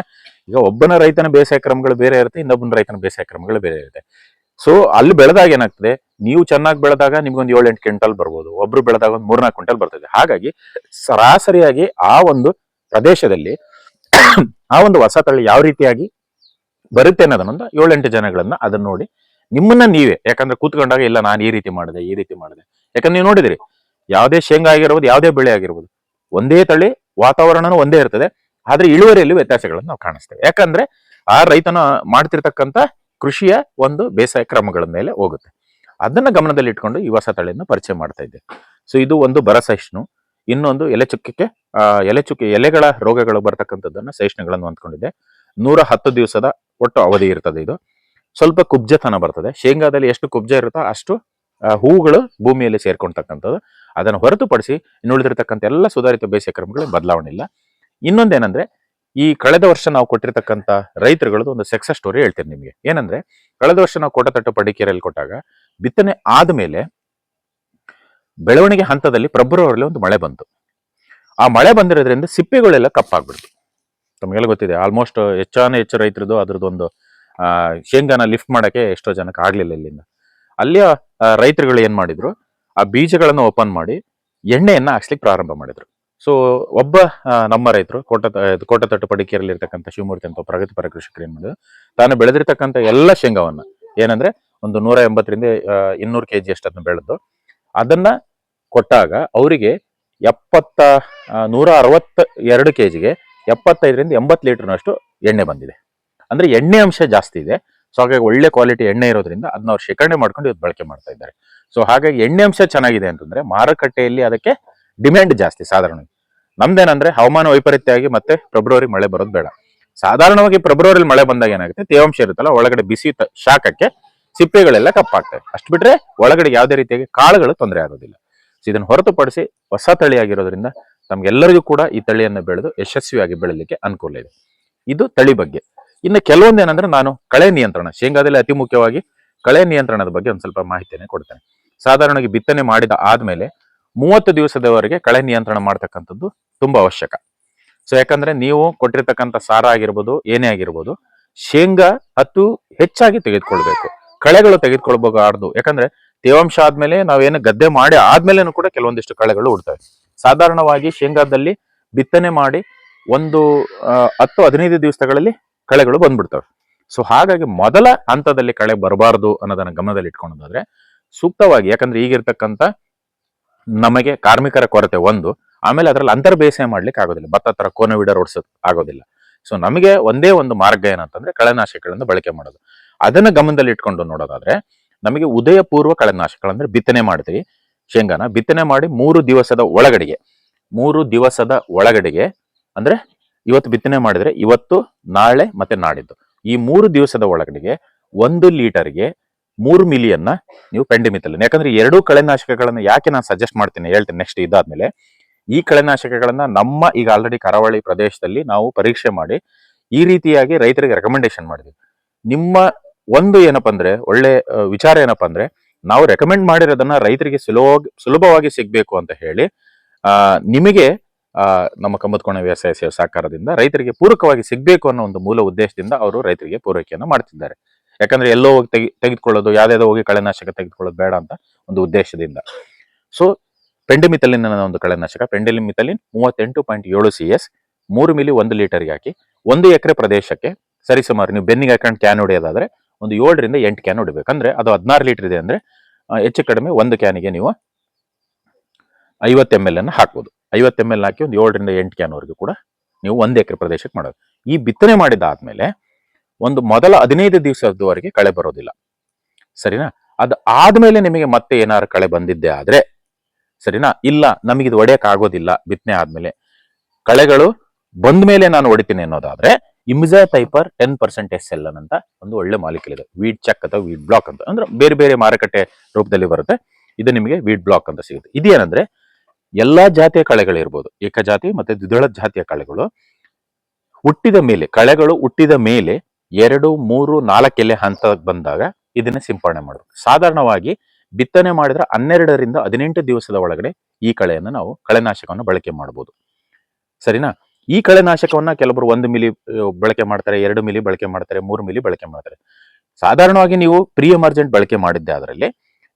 ಈಗ ಒಬ್ಬನ ರೈತನ ಬೇಸಾಯ ಕ್ರಮಗಳು ಬೇರೆ ಇರುತ್ತೆ, ಇನ್ನೊಬ್ಬನ ರೈತನ ಬೇಸಾಯ ಕ್ರಮಗಳು ಬೇರೆ ಇರುತ್ತೆ. ಸೊ ಅಲ್ಲಿ ಬೆಳೆದಾಗ ಏನಾಗ್ತದೆ, ನೀವು ಚೆನ್ನಾಗಿ ಬೆಳೆದಾಗ ನಿಮ್ಗೊಂದು 7-8 ಕ್ವಿಂಟಲ್ ಬರ್ಬೋದು, ಒಬ್ರು ಬೆಳೆದಾಗ ಒಂದು 3-4 ಕ್ವಿಂಟಲ್ ಬರ್ತದೆ. ಹಾಗಾಗಿ ಸರಾಸರಿಯಾಗಿ ಆ ಒಂದು ಪ್ರದೇಶದಲ್ಲಿ ಆ ಒಂದು ಹೊಸ ತಳಿ ಯಾವ ರೀತಿಯಾಗಿ ಬರುತ್ತೆ ಅನ್ನೋದನ್ನೊಂದು 7-8 ಜನಗಳನ್ನ ಅದನ್ನ ನೋಡಿ ನಿಮ್ಮನ್ನ ನೀವೇ, ಯಾಕಂದ್ರೆ ಕೂತ್ಕೊಂಡಾಗ ಇಲ್ಲ ನಾನು ಈ ರೀತಿ ಮಾಡಿದೆ ಯಾಕಂದ್ರೆ ನೀವು ನೋಡಿದ್ರಿ ಯಾವುದೇ ಶೇಂಗಾ ಆಗಿರ್ಬೋದು, ಯಾವುದೇ ಬೆಳೆ ಆಗಿರ್ಬೋದು, ಒಂದೇ ತಳಿ ವಾತಾವರಣನೂ ಒಂದೇ ಇರ್ತದೆ, ಆದ್ರೆ ಇಳುವರಿಯಲ್ಲಿ ವ್ಯತ್ಯಾಸಗಳನ್ನು ನಾವು ಕಾಣಿಸ್ತೇವೆ. ಯಾಕಂದ್ರೆ ಆ ರೈತನ ಮಾಡ್ತಿರ್ತಕ್ಕಂಥ ಕೃಷಿಯ ಒಂದು ಬೇಸಾಯ ಕ್ರಮಗಳ ಮೇಲೆ ಹೋಗುತ್ತೆ. ಅದನ್ನ ಗಮನದಲ್ಲಿ ಇಟ್ಕೊಂಡು ಈ ಹೊಸ ತಳಿಯನ್ನು ಪರಿಚಯ ಮಾಡ್ತಾ ಇದ್ದೆ. ಸೊ ಇದು ಒಂದು ಬರ ಸಹಿಷ್ಣು, ಇನ್ನೊಂದು ಎಲೆಗಳ ರೋಗಗಳು ಬರ್ತಕ್ಕಂಥದ್ದನ್ನ ಸಹಿಷ್ಣುಗಳನ್ನು ಹೊಂದ್ಕೊಂಡಿದೆ. 110 ದಿವಸದ ಒಟ್ಟು ಅವಧಿ ಇರ್ತದೆ. ಇದು ಸ್ವಲ್ಪ ಕುಬ್ಜತನ ಬರ್ತದೆ. ಶೇಂಗಾದಲ್ಲಿ ಎಷ್ಟು ಕುಬ್ಜ ಇರುತ್ತೋ ಅಷ್ಟು ಹೂಗಳು ಭೂಮಿಯಲ್ಲಿ ಸೇರ್ಕೊಳ್ತಕ್ಕಂಥದ್ದು. ಅದನ್ನು ಹೊರತುಪಡಿಸಿ ಇನ್ನುಳಿದಿರ್ತಕ್ಕಂಥ ಎಲ್ಲ ಸುಧಾರಿತ ಬೇಸಾಯ ಕ್ರಮಗಳು ಬದಲಾವಣೆ ಇಲ್ಲ. ಇನ್ನೊಂದೇನಂದ್ರೆ ಈ ಕಳೆದ ವರ್ಷ ನಾವು ಕೊಟ್ಟಿರ್ತಕ್ಕಂಥ ರೈತರುಗಳದ್ದು ಒಂದು ಸಕ್ಸಸ್ ಸ್ಟೋರಿ ಹೇಳ್ತೇನೆ ನಿಮಗೆ. ಏನಂದ್ರೆ ಕಳೆದ ವರ್ಷ ನಾವು ಕೋಟತಟ್ಟು ಪಡಿಕೆರೆಯಲ್ಲಿ ಕೊಟ್ಟಾಗ ಬಿತ್ತನೆ ಆದ್ಮೇಲೆ ಬೆಳವಣಿಗೆ ಹಂತದಲ್ಲಿ ಫೆಬ್ರವರಿಯಲ್ಲಿ ಒಂದು ಮಳೆ ಬಂತು. ಆ ಮಳೆ ಬಂದಿರೋದ್ರಿಂದ ಸಿಪ್ಪೆಗಳೆಲ್ಲ ಕಪ್ಪಾಗ್ಬಿಡ್ತು. ತಮಗೆಲ್ಲ ಗೊತ್ತಿದೆ, ಆಲ್ಮೋಸ್ಟ್ ಹೆಚ್ಚು ರೈತರದು ಅದ್ರದ್ದು ಒಂದು ಶೇಂಗಾನ ಲಿಫ್ಟ್ ಮಾಡಕ್ಕೆ ಎಷ್ಟೋ ಜನಕ್ಕೆ ಆಗ್ಲಿಲ್ಲ. ಇಲ್ಲಿಂದ ಅಲ್ಲಿಯ ರೈತರುಗಳು ಏನ್ ಮಾಡಿದ್ರು, ಆ ಬೀಜಗಳನ್ನು ಓಪನ್ ಮಾಡಿ ಎಣ್ಣೆಯನ್ನ ಹಾಕ್ಸ್ಲಿಕ್ಕೆ ಪ್ರಾರಂಭ ಮಾಡಿದ್ರು. ಸೊ ಒಬ್ಬ ನಮ್ಮ ರೈತರು ಕೋಟತಟ್ಟು ಪಡಿಕೆರೆಯಲ್ಲಿ ಇರ್ತಕ್ಕಂಥ ಶಿವಮೂರ್ತಿ ಅಂತ ಪ್ರಗತಿಪರ ಕೃಷಿಕರು ಏನ್ ಮಾಡಿದ್ರು, ತಾನು ಬೆಳೆದಿರ್ತಕ್ಕಂಥ ಎಲ್ಲ ಶೇಂಗಾವನ್ನ ಏನಂದ್ರೆ ಒಂದು 180 200 ಕೆಜಿ ಅಷ್ಟನ್ನು ಬೆಳೆದು ಅದನ್ನ ಕೊಟ್ಟಾಗ ಅವರಿಗೆ 162 ಕೆಜಿಗೆ 75-80 ಲೀಟರ್ನಷ್ಟು ಎಣ್ಣೆ ಬಂದಿದೆ. ಅಂದ್ರೆ ಎಣ್ಣೆ ಅಂಶ ಜಾಸ್ತಿ ಇದೆ. ಸೊ ಹಾಗಾಗಿ ಒಳ್ಳೆ ಕ್ವಾಲಿಟಿ ಎಣ್ಣೆ ಇರೋದ್ರಿಂದ ಅದನ್ನ ಅವ್ರು ಶೇಖರಣೆ ಮಾಡ್ಕೊಂಡು ಇವತ್ತು ಬಳಕೆ ಮಾಡ್ತಾ ಇದ್ದಾರೆ. ಸೊ ಹಾಗಾಗಿ ಎಣ್ಣೆ ಅಂಶ ಚೆನ್ನಾಗಿದೆ ಅಂತಂದ್ರೆ ಮಾರುಕಟ್ಟೆಯಲ್ಲಿ ಅದಕ್ಕೆ ಡಿಮ್ಯಾಂಡ್ ಜಾಸ್ತಿ. ಸಾಧಾರಣವಾಗಿ ನಮ್ದೇನಂದ್ರೆ ಹವಾಮಾನ ವೈಪರೀತ್ಯ ಆಗಿ ಮತ್ತೆ ಫೆಬ್ರವರಿ ಮಳೆ ಬರೋದು ಬೇಡ. ಸಾಧಾರಣವಾಗಿ ಫೆಬ್ರವರಿಲಿ ಮಳೆ ಬಂದಾಗ ಏನಾಗುತ್ತೆ, ತೇವಾಂಶ ಇರುತ್ತಲ್ಲ ಒಳಗಡೆ ಬಿಸಿ ಶಾಖಕ್ಕೆ ಸಿಪ್ಪೆಗಳೆಲ್ಲ ಕಪ್ಪಾಗ್ತವೆ. ಅಷ್ಟು ಬಿಟ್ರೆ ಒಳಗಡೆ ಯಾವುದೇ ರೀತಿಯಾಗಿ ಕಾಳುಗಳು ತೊಂದರೆ ಆಗೋದಿಲ್ಲ. ಸೊ ಇದನ್ನು ಹೊರತುಪಡಿಸಿ ಹೊಸ ತಳಿ ಆಗಿರೋದ್ರಿಂದ ನಮ್ಗೆಲ್ಲರಿಗೂ ಕೂಡ ಈ ತಳಿಯನ್ನು ಬೆಳೆದು ಯಶಸ್ವಿಯಾಗಿ ಬೆಳಲಿಕ್ಕೆ ಅನುಕೂಲ ಇದೆ. ಇದು ತಳಿ ಬಗ್ಗೆ. ಇನ್ನು ಕೆಲವೊಂದು ಏನಂದ್ರೆ ನಾನು ಕಳೆ ನಿಯಂತ್ರಣ, ಶೇಂಗಾದಲ್ಲಿ ಅತಿ ಮುಖ್ಯವಾಗಿ ಕಳೆ ನಿಯಂತ್ರಣದ ಬಗ್ಗೆ ಒಂದು ಸ್ವಲ್ಪ ಮಾಹಿತಿಯನ್ನು ಕೊಡ್ತೇನೆ. ಸಾಧಾರಣವಾಗಿ ಬಿತ್ತನೆ ಮಾಡಿದ ಆದ್ಮೇಲೆ 30 ದಿವಸದವರೆಗೆ ಕಳೆ ನಿಯಂತ್ರಣ ಮಾಡ್ತಕ್ಕಂಥದ್ದು ತುಂಬಾ ಅವಶ್ಯಕ. ಸೊ ಯಾಕಂದ್ರೆ ನೀವು ಕೊಟ್ಟಿರ್ತಕ್ಕಂಥ ಸಾರ ಆಗಿರ್ಬೋದು, ಏನೇ ಆಗಿರ್ಬೋದು, ಶೇಂಗಾ ಹೆಚ್ಚಾಗಿ ತೆಗೆದುಕೊಳ್ಬೇಕು, ಕಳೆಗಳು ತೆಗೆದುಕೊಳ್ಬಾರ್ದು. ಯಾಕಂದ್ರೆ ತೇವಾಂಶ ಆದ್ಮೇಲೆ ನಾವೇನು ಗದ್ದೆ ಮಾಡಿ ಆದ್ಮೇಲೆನೂ ಕೂಡ ಕೆಲವೊಂದಿಷ್ಟು ಕಳೆಗಳು ಉಡ್ತವೆ. ಸಾಧಾರಣವಾಗಿ ಶೇಂಗಾದಲ್ಲಿ ಬಿತ್ತನೆ ಮಾಡಿ ಒಂದು 10-15 ದಿವಸಗಳಲ್ಲಿ ಕಳೆಗಳು ಬಂದ್ಬಿಡ್ತವೆ. ಸೊ ಹಾಗಾಗಿ ಮೊದಲ ಹಂತದಲ್ಲಿ ಕಳೆ ಬರಬಾರ್ದು ಅನ್ನೋದನ್ನ ಗಮನದಲ್ಲಿ ಇಟ್ಕೊಳ್ಳೋದಾದ್ರೆ ಸೂಕ್ತವಾಗಿ, ಯಾಕಂದ್ರೆ ಈಗಿರ್ತಕ್ಕಂಥ ನಮಗೆ ಕಾರ್ಮಿಕರ ಕೊರತೆ ಒಂದು, ಆಮೇಲೆ ಅದರಲ್ಲಿ ಅಂತರ್ ಬೇಸಾಯ ಮಾಡ್ಲಿಕ್ಕೆ ಆಗೋದಿಲ್ಲ, ಭತ್ತ ತರ ಕೋನ ವಿಡರ್ ಓಡಿಸೋದು ಆಗೋದಿಲ್ಲ. ಸೊ ನಮಗೆ ಒಂದೇ ಒಂದು ಮಾರ್ಗ ಏನಂತಂದ್ರೆ ಕಳೆನಾಶಕಗಳನ್ನು ಬಳಕೆ ಮಾಡೋದು. ಅದನ್ನ ಗಮನದಲ್ಲಿ ಇಟ್ಕೊಂಡು ನೋಡೋದಾದ್ರೆ ನಮಗೆ ಉದಯ ಪೂರ್ವ ಕಳೆನಾಶಕಗಳಂದ್ರೆ ಬಿತ್ತನೆ ಮಾಡ್ತೀವಿ, ಶೇಂಗಾನ ಬಿತ್ತನೆ ಮಾಡಿ 3 ದಿವಸದ ಒಳಗಡೆಗೆ ಅಂದ್ರೆ ಇವತ್ತು ಬಿತ್ತನೆ ಮಾಡಿದ್ರೆ ಇವತ್ತು, ನಾಳೆ ಮತ್ತೆ ನಾಡಿದ್ದು, ಈ 3 ದಿವಸದ ಒಳಗಡೆಗೆ 1 ಲೀಟರ್ಗೆ 3 ಮಿಲಿಯನ್ನ ನೀವು ಪೆಂಡಿಮಿಥಲಿನ್, ಯಾಕಂದ್ರೆ 2 ಕಳೆನಾಶಕಗಳನ್ನ ಯಾಕೆ ನಾನು ಸಜೆಸ್ಟ್ ಮಾಡ್ತೀನಿ ಹೇಳ್ತೇನೆ ನೆಕ್ಸ್ಟ್. ಇದಾದ್ಮೇಲೆ ಈ ಕಳೆನಾಶಕಗಳನ್ನ ನಮ್ಮ ಈಗ ಆಲ್ರೆಡಿ ಕರಾವಳಿ ಪ್ರದೇಶದಲ್ಲಿ ನಾವು ಪರೀಕ್ಷೆ ಮಾಡಿ ಈ ರೀತಿಯಾಗಿ ರೈತರಿಗೆ ರೆಕಮೆಂಡೇಶನ್ ಮಾಡಿದ್ವಿ. ನಿಮ್ಮ ಒಂದು ಏನಪ್ಪಾ ಅಂದ್ರೆ ಒಳ್ಳೆ ವಿಚಾರ ಏನಪ್ಪಾ ಅಂದ್ರೆ ನಾವು ರೆಕಮೆಂಡ್ ಮಾಡಿರೋದನ್ನ ರೈತರಿಗೆ ಸುಲಭವಾಗಿ ಸಿಗ್ಬೇಕು ಅಂತ ಹೇಳಿ ನಿಮಗೆ ನಮ್ಮ ಕಮ್ಮತ್ಕೋಣ ವ್ಯವಸಾಯ ಸೇವಾ ಸಹಕಾರದಿಂದ ರೈತರಿಗೆ ಪೂರಕವಾಗಿ ಸಿಗ್ಬೇಕು ಅನ್ನೋ ಒಂದು ಮೂಲ ಉದ್ದೇಶದಿಂದ ಅವರು ರೈತರಿಗೆ ಪೂರೈಕೆಯನ್ನು ಮಾಡ್ತಿದ್ದಾರೆ. ಯಾಕಂದ್ರೆ ಎಲ್ಲೋ ಹೋಗಿ ತೆಗೆದುಕೊಳ್ಳೋದು, ಯಾವ್ದಾವ್ದೋ ಹೋಗಿ ಕಳೆನಾಶಕ ತೆಗೆದುಕೊಳ್ಳೋದು ಬೇಡ ಅಂತ ಒಂದು ಉದ್ದೇಶದಿಂದ. ಸೊ ಪೆಂಡಿಮಿಥಲಿನ್ ಅನ್ನೋ ಒಂದು ಕಳೆನಾಶಕ, ಪೆಂಡಿಮಿಥಲಿನ್ 38.7 CS 3 ಮಿಲಿ 1 ಲೀಟರ್ಗೆ ಹಾಕಿ 1 ಎಕರೆ ಪ್ರದೇಶಕ್ಕೆ ಸರಿಸುಮಾರು ನೀವು ಬೆನ್ನಿಗೆ ಹಾಕೊಂಡು ಕ್ಯಾನ್ ಹೊಡೆಯೋದಾದ್ರೆ ಒಂದು 7 ರಿಂದ 8 ಕ್ಯಾನ್ ಹೊಡಿಬೇಕು. ಅಂದ್ರೆ ಅದು 16 ಲೀಟರ್ ಇದೆ ಅಂದ್ರೆ ಹೆಚ್ಚು ಕಡಿಮೆ ಒಂದು ಕ್ಯಾನಿಗೆ ನೀವು 50 ml ಅನ್ನು ಹಾಕ್ಬೋದು. 50 ml ಹಾಕಿ ಒಂದು 7 ರಿಂದ 8 ಕ್ಯಾನ್ ವರೆಗೂ ಕೂಡ ನೀವು 1 ಎಕರೆ ಪ್ರದೇಶಕ್ಕೆ ಮಾಡೋದು. ಈ ಬಿತ್ತನೆ ಮಾಡಿದಾದ್ಮೇಲೆ ಒಂದು ಮೊದಲ 15 ದಿವಸದವರೆಗೆ ಕಳೆ ಬರೋದಿಲ್ಲ, ಸರಿನಾ? ಅದು ಆದ್ಮೇಲೆ ನಿಮಗೆ ಮತ್ತೆ ಏನಾದ್ರು ಕಳೆ ಬಂದಿದ್ದೆ ಆದ್ರೆ ಸರಿನಾ, ಇಲ್ಲ ನಮಗೆ ಇದು ಹೊಡೆಯಕ್ ಆಗೋದಿಲ್ಲ ಬಿತ್ತನೆ ಆದ್ಮೇಲೆ, ಕಳೆಗಳು ಬಂದ ಮೇಲೆ ನಾನು ಹೊಡಿತೀನಿ ಅನ್ನೋದಾದ್ರೆ ಇಮ್ಜಾಥೈಪರ್ 10% SL ಅಂತ ಒಂದು ಒಳ್ಳೆ ಮಾಲಿಕ್ಯೂಲ್ ಇದೆ. ವೀಡ್ ಚೆಕ್ ಅಥವಾ ವೀಡ್ ಬ್ಲಾಕ್ ಅಂತ, ಅಂದ್ರೆ ಬೇರೆ ಬೇರೆ ಮಾರುಕಟ್ಟೆ ರೂಪದಲ್ಲಿ ಬರುತ್ತೆ. ಇದು ನಿಮಗೆ ವೀಡ್ ಬ್ಲಾಕ್ ಅಂತ ಸಿಗುತ್ತೆ. ಇದೇನಂದ್ರೆ ಎಲ್ಲಾ ಜಾತಿಯ ಕಳೆಗಳಿರ್ಬೋದು, ಏಕಜಾತಿ ಮತ್ತೆ ದ್ವಿದಳ ಜಾತಿಯ ಕಳೆಗಳು ಹುಟ್ಟಿದ ಮೇಲೆ, ಕಳೆಗಳು ಹುಟ್ಟಿದ ಮೇಲೆ 2, 3, 4 ಎಲೆ ಹಂತ ಬಂದಾಗ ಇದನ್ನ ಸಿಂಪಡಣೆ ಮಾಡಬೇಕು. ಸಾಧಾರಣವಾಗಿ ಬಿತ್ತನೆ ಮಾಡಿದ್ರೆ 12 ರಿಂದ 18 ದಿವಸದ ಒಳಗಡೆ ಈ ಕಳೆಯನ್ನು ನಾವು ಕಳೆನಾಶಕವನ್ನು ಬಳಕೆ ಮಾಡಬಹುದು, ಸರಿನಾ? ಈ ಕಳೆನಾಶಕವನ್ನ ಕೆಲವರು 1 ಮಿಲಿ ಬಳಕೆ ಮಾಡ್ತಾರೆ, 2 ಮಿಲಿ ಬಳಕೆ ಮಾಡ್ತಾರೆ, 3 ಮಿಲಿ ಬಳಕೆ ಮಾಡ್ತಾರೆ. ಸಾಧಾರಣವಾಗಿ ನೀವು ಪ್ರೀ ಎಮರ್ಜೆಂಟ್ ಬಳಕೆ ಮಾಡಿದ್ದೆ ಅದರಲ್ಲಿ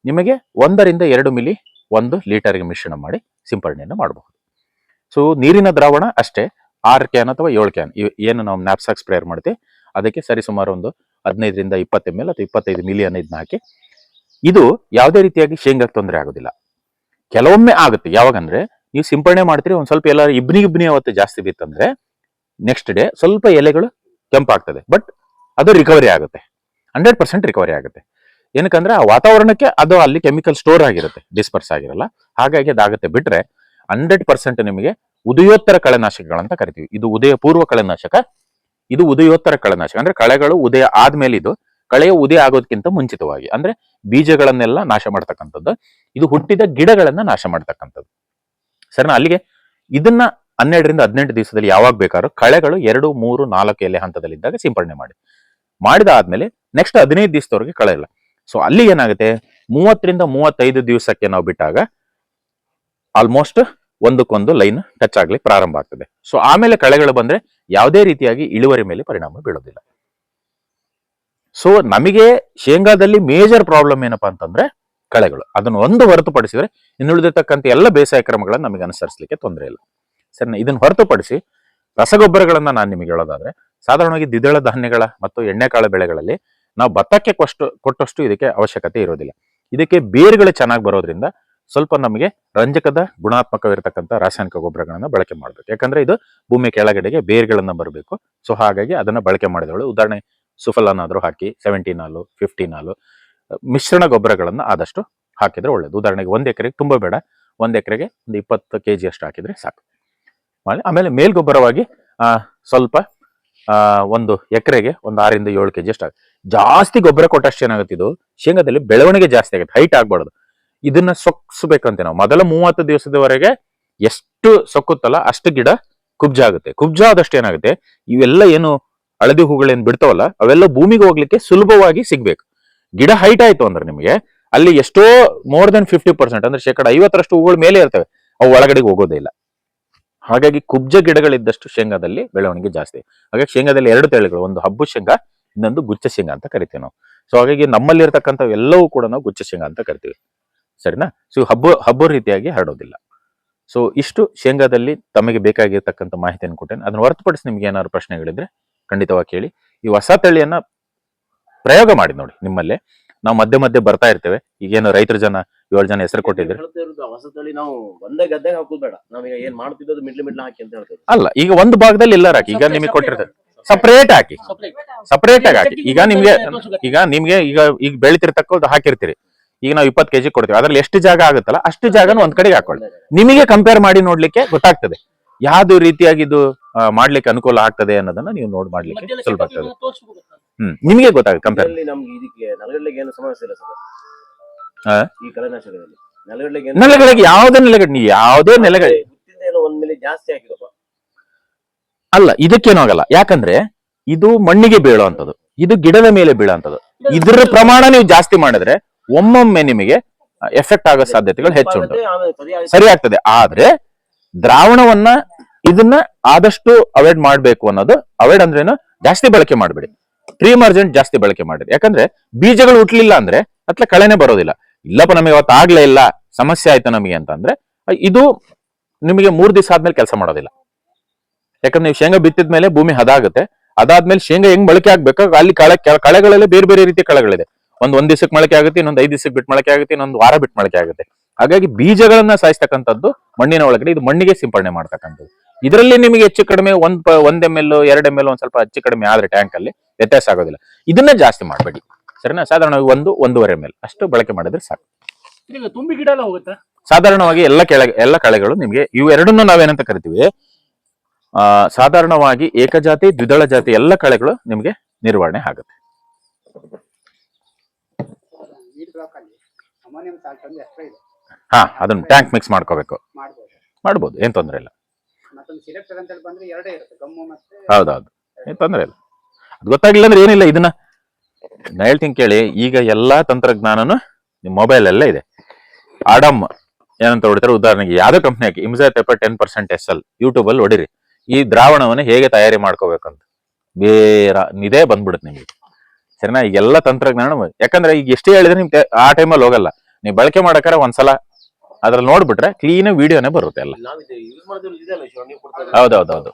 ನಿಮಗೆ 1 ರಿಂದ 2 ಮಿಲಿ 1 ಲೀಟರ್ಗೆ ಮಿಶ್ರಣ ಮಾಡಿ ಸಿಂಪಡಣೆಯನ್ನು ಮಾಡಬಹುದು. ಸೊ ನೀರಿನ ದ್ರಾವಣ ಅಷ್ಟೇ 6 ಕ್ಯಾನ್ ಅಥವಾ 7 ಕ್ಯಾನ್ ಏನು ನಾವು ನ್ಯಾಪ್ಸಾಕ್ ಸ್ಪ್ರೇಯರ್ ಮಾಡ್ತೀವಿ ಅದಕ್ಕೆ ಸರಿಸುಮಾರು ಒಂದು 15 ರಿಂದ 20 ml ಅಥವಾ 25 ಮಿಲಿ ಅನ್ನೋದನ್ನ ಹಾಕಿ. ಇದು ಯಾವುದೇ ರೀತಿಯಾಗಿ ಶೇಂಗಾಕ್ಕೆ ತೊಂದರೆ ಆಗೋದಿಲ್ಲ. ಕೆಲವೊಮ್ಮೆ ಆಗುತ್ತೆ, ಯಾವಾಗಂದ್ರೆ ನೀವು ಸಿಂಪಡಣೆ ಮಾಡ್ತೀರಿ, ಒಂದ್ ಸ್ವಲ್ಪ ಎಲ್ಲ ಇಬ್ನಿ ಅವತ್ತು ಜಾಸ್ತಿ ಬಿತ್ತಂದ್ರೆ ನೆಕ್ಸ್ಟ್ ಡೇ ಸ್ವಲ್ಪ ಎಲೆಗಳು ಕೆಂಪಾಗ್ತದೆ, ಬಟ್ ಅದು ರಿಕವರಿ ಆಗುತ್ತೆ, 100% ರಿಕವರಿ ಆಗುತ್ತೆ. ಏನಕ್ಕಂದ್ರೆ ಆ ವಾತಾವರಣಕ್ಕೆ ಅದು ಅಲ್ಲಿ ಕೆಮಿಕಲ್ ಸ್ಟೋರ್ ಆಗಿರುತ್ತೆ, ಡಿಸ್ಪರ್ಸ್ ಆಗಿರಲ್ಲ, ಹಾಗಾಗಿ ಅದಾಗುತ್ತೆ. ಬಿಟ್ರೆ 100% ನಿಮಗೆ ಉದಯೋತ್ತರ ಕಳೆನಾಶಕಗಳಂತ ಕರಿತೀವಿ. ಇದು ಉದಯ ಪೂರ್ವ ಕಳೆನಾಶಕ, ಇದು ಉದಯೋತ್ತರ ಕಳೆನಾಶಕ. ಅಂದ್ರೆ ಕಳೆಗಳು ಉದಯ ಆದ್ಮೇಲೆ, ಇದು ಕಳೆಯ ಉದಯ ಆಗೋದಕ್ಕಿಂತ ಮುಂಚಿತವಾಗಿ, ಅಂದ್ರೆ ಬೀಜಗಳನ್ನೆಲ್ಲ ನಾಶ ಮಾಡ್ತಕ್ಕಂಥದ್ದು, ಇದು ಹುಟ್ಟಿದ ಗಿಡಗಳನ್ನ ನಾಶ ಮಾಡ್ತಕ್ಕಂಥದ್ದು, ಸರಿನಾ? ಅಲ್ಲಿಗೆ ಇದನ್ನ 12 ರಿಂದ 18 ದಿವಸದಲ್ಲಿ ಯಾವಾಗ ಬೇಕಾದ್ರೂ ಕಳೆಗಳು 2, 3, 4 ಎಲೆ ಹಂತದಲ್ಲಿದ್ದಾಗ ಸಿಂಪಡಣೆ ಮಾಡಿದಾದ್ಮೇಲೆ ನೆಕ್ಸ್ಟ್ 15 ದಿವಸದವರೆಗೆ ಕಳೆ ಇಲ್ಲ. ಸೊ ಅಲ್ಲಿ ಏನಾಗುತ್ತೆ, 30 ರಿಂದ 35 ದಿವಸಕ್ಕೆ ನಾವು ಬಿಟ್ಟಾಗ ಆಲ್ಮೋಸ್ಟ್ ಒಂದಕ್ಕೊಂದು ಲೈನ್ ಟಚ್ ಆಗ್ಲಿಕ್ಕೆ ಪ್ರಾರಂಭ ಆಗ್ತದೆ. ಸೊ ಆಮೇಲೆ ಕಳೆಗಳು ಬಂದ್ರೆ ಯಾವುದೇ ರೀತಿಯಾಗಿ ಇಳುವರಿ ಮೇಲೆ ಪರಿಣಾಮ ಬೀಳೋದಿಲ್ಲ. ಸೊ ನಮಗೆ ಶೇಂಗಾದಲ್ಲಿ ಮೇಜರ್ ಪ್ರಾಬ್ಲಮ್ ಏನಪ್ಪಾ ಅಂತಂದ್ರೆ ಕಳೆಗಳು. ಅದನ್ನು ಒಂದು ಹೊರತುಪಡಿಸಿದ್ರೆ ಇನ್ನುಳಿದಿರ್ತಕ್ಕಂಥ ಎಲ್ಲ ಬೇಸಾಯ ಕ್ರಮಗಳನ್ನ ನಮಗೆ ಅನುಸರಿಸಲಿಕ್ಕೆ ತೊಂದರೆ ಇಲ್ಲ, ಸರಿ. ಇದನ್ನು ಹೊರತುಪಡಿಸಿ ರಸಗೊಬ್ಬರಗಳನ್ನ ನಾನು ನಿಮಗೆ ಹೇಳೋದಾದ್ರೆ, ಸಾಧಾರಣವಾಗಿ ದ್ವಿದಳ ಧಾನ್ಯಗಳ ಮತ್ತು ಎಣ್ಣೆಕಾಳು ಬೆಳೆಗಳಲ್ಲಿ ನಾವು ಭತ್ತಕ್ಕೆ ಕೊಟ್ಟಷ್ಟು ಇದಕ್ಕೆ ಅವಶ್ಯಕತೆ ಇರೋದಿಲ್ಲ. ಇದಕ್ಕೆ ಬೇರುಗಳು ಚೆನ್ನಾಗಿ ಬರೋದ್ರಿಂದ ಸ್ವಲ್ಪ ನಮಗೆ ರಂಜಕದ ಗುಣಾತ್ಮಕವಿರತಕ್ಕಂಥ ರಾಸಾಯನಿಕ ಗೊಬ್ಬರಗಳನ್ನ ಬಳಕೆ ಮಾಡಬೇಕು. ಯಾಕಂದ್ರೆ ಇದು ಭೂಮಿ ಕೆಳಗಡೆಗೆ ಬೇರುಗಳನ್ನ ಬರಬೇಕು. ಸೊ ಹಾಗಾಗಿ ಅದನ್ನ ಬಳಕೆ ಮಾಡಿದವಳು, ಉದಾಹರಣೆ ಸುಫಲನಾದ್ರೂ ಹಾಕಿ 17 ಹಾಲು 15 ಹಾಲು ಮಿಶ್ರಣ ಗೊಬ್ಬರಗಳನ್ನ ಆದಷ್ಟು ಹಾಕಿದ್ರೆ ಒಳ್ಳೇದು. ಉದಾಹರಣೆಗೆ 1 ಎಕರೆಗೆ ತುಂಬಾ ಬೇಡ, 1 ಎಕರೆಗೆ ಒಂದು 20 kg ಅಷ್ಟು ಹಾಕಿದ್ರೆ ಸಾಕು. ಆಮೇಲೆ ಮೇಲ್ಗೊಬ್ಬರವಾಗಿ ಸ್ವಲ್ಪ 1 ಎಕರೆಗೆ ಒಂದು 6 ರಿಂದ 7 kg ಅಷ್ಟು ಜಾಸ್ತಿ ಗೊಬ್ಬರ ಕೊಟ್ಟಷ್ಟು ಏನಾಗುತ್ತೆ, ಇದು ಶೇಂಗಾದಲ್ಲಿ ಬೆಳವಣಿಗೆ ಜಾಸ್ತಿ ಆಗುತ್ತೆ, ಹೈಟ್ ಆಗ್ಬಾರ್ದು. ಇದನ್ನ ಸೊಕ್ಸ್ಬೇಕಂತೆ ನಾವು. ಮೊದಲ 30 ದಿವಸದವರೆಗೆ ಎಷ್ಟು ಸೊಕ್ಕುತ್ತಲ್ಲ ಅಷ್ಟು ಗಿಡ ಕುಬ್ಜ ಆಗುತ್ತೆ. ಕುಬ್ಜ ಆದಷ್ಟು ಏನಾಗುತ್ತೆ, ಇವೆಲ್ಲ ಏನು ಹಳದಿ ಹೂಗಳೇನ್ ಬಿಡ್ತಾವಲ್ಲ ಅವೆಲ್ಲ ಭೂಮಿಗೆ ಹೋಗ್ಲಿಕ್ಕೆ ಸುಲಭವಾಗಿ ಸಿಗ್ಬೇಕು. ಗಿಡ ಹೈಟ್ ಆಯ್ತು ಅಂದ್ರೆ ನಿಮಗೆ ಅಲ್ಲಿ ಎಷ್ಟೋ ಮೋರ್ ದನ್ 50% ಅಂದ್ರೆ 50% ಹೂಗಳು ಮೇಲೆ ಇರ್ತವೆ, ಅವು ಒಳಗಡೆಗೆ ಹೋಗೋದೇ ಇಲ್ಲ. ಹಾಗಾಗಿ ಕುಬ್ಜ ಗಿಡಗಳಿದ್ದಷ್ಟು ಶೇಂಗಾದಲ್ಲಿ ಬೆಳವಣಿಗೆ ಜಾಸ್ತಿ. ಹಾಗಾಗಿ ಶೇಂಗಾದಲ್ಲಿ 2 ತಳಿಗಳು, ಒಂದು ಹಬ್ಬು ಶೇಂಗಾ, ಇನ್ನೊಂದು ಗುಚ್ಚ ಶೇಂಗಾ ಅಂತ ಕರಿತೀವಿ ನಾವು. ಸೊ ಹಾಗಾಗಿ ನಮ್ಮಲ್ಲಿ ಇರ್ತಕ್ಕಂಥ ಎಲ್ಲವೂ ಕೂಡ ನಾವು ಗುಚ್ಚ ಶೇಂಗಾ ಅಂತ ಕರಿತೀವಿ, ಸರಿನಾ? ಸೊ ಹಬ್ಬ ರೀತಿಯಾಗಿ ಹರಡೋದಿಲ್ಲ. ಸೊ ಇಷ್ಟು ಶೇಂಗಾದಲ್ಲಿ ತಮಗೆ ಬೇಕಾಗಿರ್ತಕ್ಕಂಥ ಮಾಹಿತಿಯನ್ನು ಕೊಟ್ಟೇನೆ. ಅದನ್ನ ಹೊರತುಪಡಿಸಿ ನಿಮ್ಗೆ ಏನಾದ್ರು ಪ್ರಶ್ನೆಗಳಿದ್ರೆ ಖಂಡಿತವಾಗಿ ಕೇಳಿ. ಈ ಹೊಸ ತಳಿಯನ್ನ ಪ್ರಯೋಗ ಮಾಡಿ ನೋಡಿ ನಿಮ್ಮಲ್ಲೇ. ನಾವು ಮಧ್ಯೆ ಬರ್ತಾ ಇರ್ತೇವೆ. ಈಗೇನು ರೈತರ ಜನ 7 ಜನ ಹೆಸರು ಕೊಟ್ಟಿದ್ರೆ ಹೊಸ ತಳಿ ನಾವು ಒಂದೇ ಗದ್ದೆಗೆ ಹಾಕೋದು ಬೇಡ, ನಾವೀಗ ಏನ್ ಮಾಡ್ತಿದ್ದದು ಮಿಡ್ಲ್ ಹಾಕಿ ಅಂತ ಹೇಳ್ತೇವೆ. ಅಲ್ಲ, ಈಗ ಒಂದು ಭಾಗದಲ್ಲಿ ಎಲ್ಲರೂ ಹಾಕಿ. ಈಗ ನಿಮಗೆ ಕೊಟ್ಟಿರ್ತದೆ ಸಪರೇಟ್ ಹಾಕಿ, ಸಪರೇಟ್ ಆಗಿ ಹಾಕಿ. ಈಗ ನಿಮ್ಗೆ ಈಗ ಬೆಳಿತಿರ್ತಕ್ಕ ಹಾಕಿರ್ತೀರಿ. ಈಗ ನಾವು 20 kg ಕೊಡ್ತೀವಿ, ಅದ್ರಲ್ಲಿ ಎಷ್ಟು ಜಾಗ ಆಗುತ್ತಲ್ಲ ಅಷ್ಟು ಜಾಗನ ಒಂದ್ ಕಡೆಗೆ ಹಾಕೊಳ್ಳಿ. ನಿಮಗೆ ಕಂಪೇರ್ ಮಾಡಿ ನೋಡ್ಲಿಕ್ಕೆ ಗೊತ್ತಾಗ್ತದೆ ಯಾವ್ದು ರೀತಿಯಾಗಿ ಇದು ಮಾಡ್ಲಿಕ್ಕೆ ಅನುಕೂಲ ಆಗ್ತದೆ ಅನ್ನೋದನ್ನ ನೀವು ನೋಡಿ ಮಾಡ್ಲಿಕ್ಕೆ ಸುಲಭ ಆಗ್ತದೆ. ನಿಮಗೆ ಗೊತ್ತಾಗುತ್ತೆ ಕಂಪೇರ್. ನಮ್ಗೆ ಇದಕ್ಕೆ ನೆಲಗಡಲೆಗೆ ಏನು ಸಮಸ್ಯೆ ಇಲ್ಲ ಸರ್. ಈ ಕಳೆನಾಶಕದಲ್ಲಿ ನೆಲಗಳಿಗೆ ಯಾವುದೇ ನೆಲಗಡೆ ಯಾವುದೇ ನೆಲಗಡೆ ಒಂದ್ ಮೇಲೆ ಜಾಸ್ತಿ ಹಾಕಿದಪ್ಪ ಅಲ್ಲ, ಇದಕ್ಕೇನೂ ಆಗಲ್ಲ. ಯಾಕಂದ್ರೆ ಇದು ಮಣ್ಣಿಗೆ ಬೀಳುವಂಥದ್ದು, ಇದು ಗಿಡದ ಮೇಲೆ ಬೀಳುವಂಥದ್ದು. ಇದ್ರ ಪ್ರಮಾಣ ನೀವು ಜಾಸ್ತಿ ಮಾಡಿದ್ರೆ ಒಮ್ಮೊಮ್ಮೆ ನಿಮಗೆ ಎಫೆಕ್ಟ್ ಆಗೋ ಸಾಧ್ಯತೆಗಳು ಹೆಚ್ಚುಂಟು. ಆಮೇಲೆ ಸರಿ ಆಗುತ್ತೆ. ಸರಿ ಆಗ್ತದೆ, ಆದ್ರೆ ದ್ರಾವಣವನ್ನ ಇದನ್ನ ಆದಷ್ಟು ಅವಾಯ್ಡ್ ಮಾಡ್ಬೇಕು ಅನ್ನೋದು. ಅವಾಯ್ಡ್ ಅಂದ್ರೇನು, ಜಾಸ್ತಿ ಬಳಕೆ ಮಾಡಬೇಡಿ, ಪ್ರೀಮರ್ಜೆಂಟ್ ಜಾಸ್ತಿ ಬಳಕೆ ಮಾಡಿರಿ. ಯಾಕಂದ್ರೆ ಬೀಜಗಳು ಹುಟ್ಲಿಲ್ಲ ಅಂದ್ರೆ ಅತ್ಲ ಕಳೆನೆ ಬರೋದಿಲ್ಲ. ಇಲ್ಲಪ್ಪ ನಮಗೆ ಅವತ್ತು ಆಗ್ಲೇ ಇಲ್ಲ, ಸಮಸ್ಯೆ ಆಯ್ತು ನಮಗೆ ಅಂತಂದ್ರೆ ಇದು ನಿಮಗೆ 3 ದಿವಸ ಆದ್ಮೇಲೆ ಕೆಲಸ ಮಾಡೋದಿಲ್ಲ. ಯಾಕಂದ್ರೆ ನೀವು ಶೇಂಗಾ ಬಿತ್ತಿದ ಮೇಲೆ ಭೂಮಿ ಹದಾಗುತ್ತೆ. ಅದಾದ್ಮೇಲೆ ಶೇಂಗಾ ಹೆಂಗ್ ಮೊಳಕೆ ಆಗ್ಬೇಕು, ಅಲ್ಲಿ ಕಳೆಗಳೆಲ್ಲ ಬೇರೆ ಬೇರೆ ರೀತಿಯ ಕಳೆಗಳಿದೆ. ಒಂದ್ ದಿವಸಕ್ಕೆ ಮೊಳಕೆ ಆಗುತ್ತೆ, ಇನ್ನೊಂದು 5 ದಿವಸಕ್ಕೆ ಬಿಟ್ಟು ಮೊಳಕೆ ಆಗುತ್ತೆ, ಇನ್ನೊಂದು ವಾರ ಬಿಟ್ಟು ಮೊಳಕೆ ಆಗುತ್ತೆ. ಹಾಗಾಗಿ ಬೀಜಗಳನ್ನ ಸಾಯಿಸ್ತಕ್ಕಂಥದ್ದು ಮಣ್ಣಿನ ಒಳಗಡೆ, ಇದು ಮಣ್ಣಿಗೆ ಸಿಂಪಡಣೆ ಮಾಡ್ತಕ್ಕಂಥದ್ದು. ಇದರಲ್ಲಿ ನಿಮಗೆ ಹೆಚ್ಚು ಕಡಿಮೆ 1 ml 2 ml ಒಂದ್ ಸ್ವಲ್ಪ ಹೆಚ್ಚು ಕಡಿಮೆ ಆದ್ರೆ ಟ್ಯಾಂಕ್ ಅಲ್ಲಿ ವ್ಯತ್ಯಾಸ ಆಗೋದಿಲ್ಲ. ಇದನ್ನ ಜಾಸ್ತಿ ಮಾಡಬೇಡಿ, ಸರಿನಾ? ಸಾಧಾರಣವಾಗಿ 1-1.5 ml ಅಷ್ಟು ಬಳಕೆ ಮಾಡಿದ್ರೆ ಸಾಕು. ತುಂಬಿ ಗಿಡ ಎಲ್ಲ ಹೋಗುತ್ತಾ? ಸಾಧಾರಣವಾಗಿ ಎಲ್ಲ ಕಳೆಗಳು ನಿಮಗೆ ಇವೆರಡನ್ನು ನಾವೇನಂತ ಕರಿತೀವಿ, ಸಾಧಾರಣವಾಗಿ ಏಕಜಾತಿ ದ್ವಿದಳ ಜಾತಿ ಎಲ್ಲ ಕಳೆಗಳು ನಿಮಗೆ ನಿರ್ವಹಣೆ ಆಗುತ್ತೆ. ಹಾ, ಅದನ್ನ ಟ್ಯಾಂಕ್ ಮಿಕ್ಸ್ ಮಾಡ್ಕೋಬೇಕು, ಮಾಡ್ಬೋದು, ಏನ್ ತೊಂದ್ರೆ ಇಲ್ಲ. ಹೌದೌದು, ಏನ್ ತೊಂದ್ರೆ ಇಲ್ಲ. ಅದು ಗೊತ್ತಾಗಿಲ್ಲ ಅಂದ್ರೆ ಏನಿಲ್ಲ, ಇದನ್ನ ನಾ ಹೇಳ್ತೀನಿ ಕೇಳಿ. ಈಗ ಎಲ್ಲಾ ತಂತ್ರಜ್ಞಾನನು ನಿಮ್ ಮೊಬೈಲ್ ಅಲ್ಲೇ ಇದೆ. ಆಡಮ್ ಏನಂತ ಹೊಡಿತಾರೆ, ಉದಾಹರಣೆಗೆ ಯಾವ್ದೋ ಕಂಪ್ನಿ ಹಾಕಿ ಇಮ್ಜಾಪೇಪರ್ 10% SL ಯೂಟ್ಯೂಬ್ ಅಲ್ಲಿ ಹೊಡಿರಿ, ಈ ದ್ರಾವಣವನ್ನು ಹೇಗೆ ತಯಾರಿ ಮಾಡ್ಕೋಬೇಕಂತ ಇದೇ ಬಂದ್ಬಿಡುತ್ತೆ ನಿಮ್ಗೆ, ಸರಿನಾ? ಈಗೆಲ್ಲ ತಂತ್ರಜ್ಞಾನ, ಯಾಕಂದ್ರೆ ಈಗ ಎಷ್ಟೇ ಹೇಳಿದ್ರೆ ನಿಮ್ ಆ ಟೈಮಲ್ಲಿ ಹೋಗಲ್ಲ. ನೀವು ಬಳಕೆ ಮಾಡಕ್ಕಾರ ಒಂದ್ಸಲ ಅದ್ರಲ್ಲಿ ನೋಡ್ಬಿಟ್ರೆ ಕ್ಲೀನ್ ವಿಡಿಯೋನೇ ಬರುತ್ತೆ ಎಲ್ಲ. ಹೌದೌದೌದು,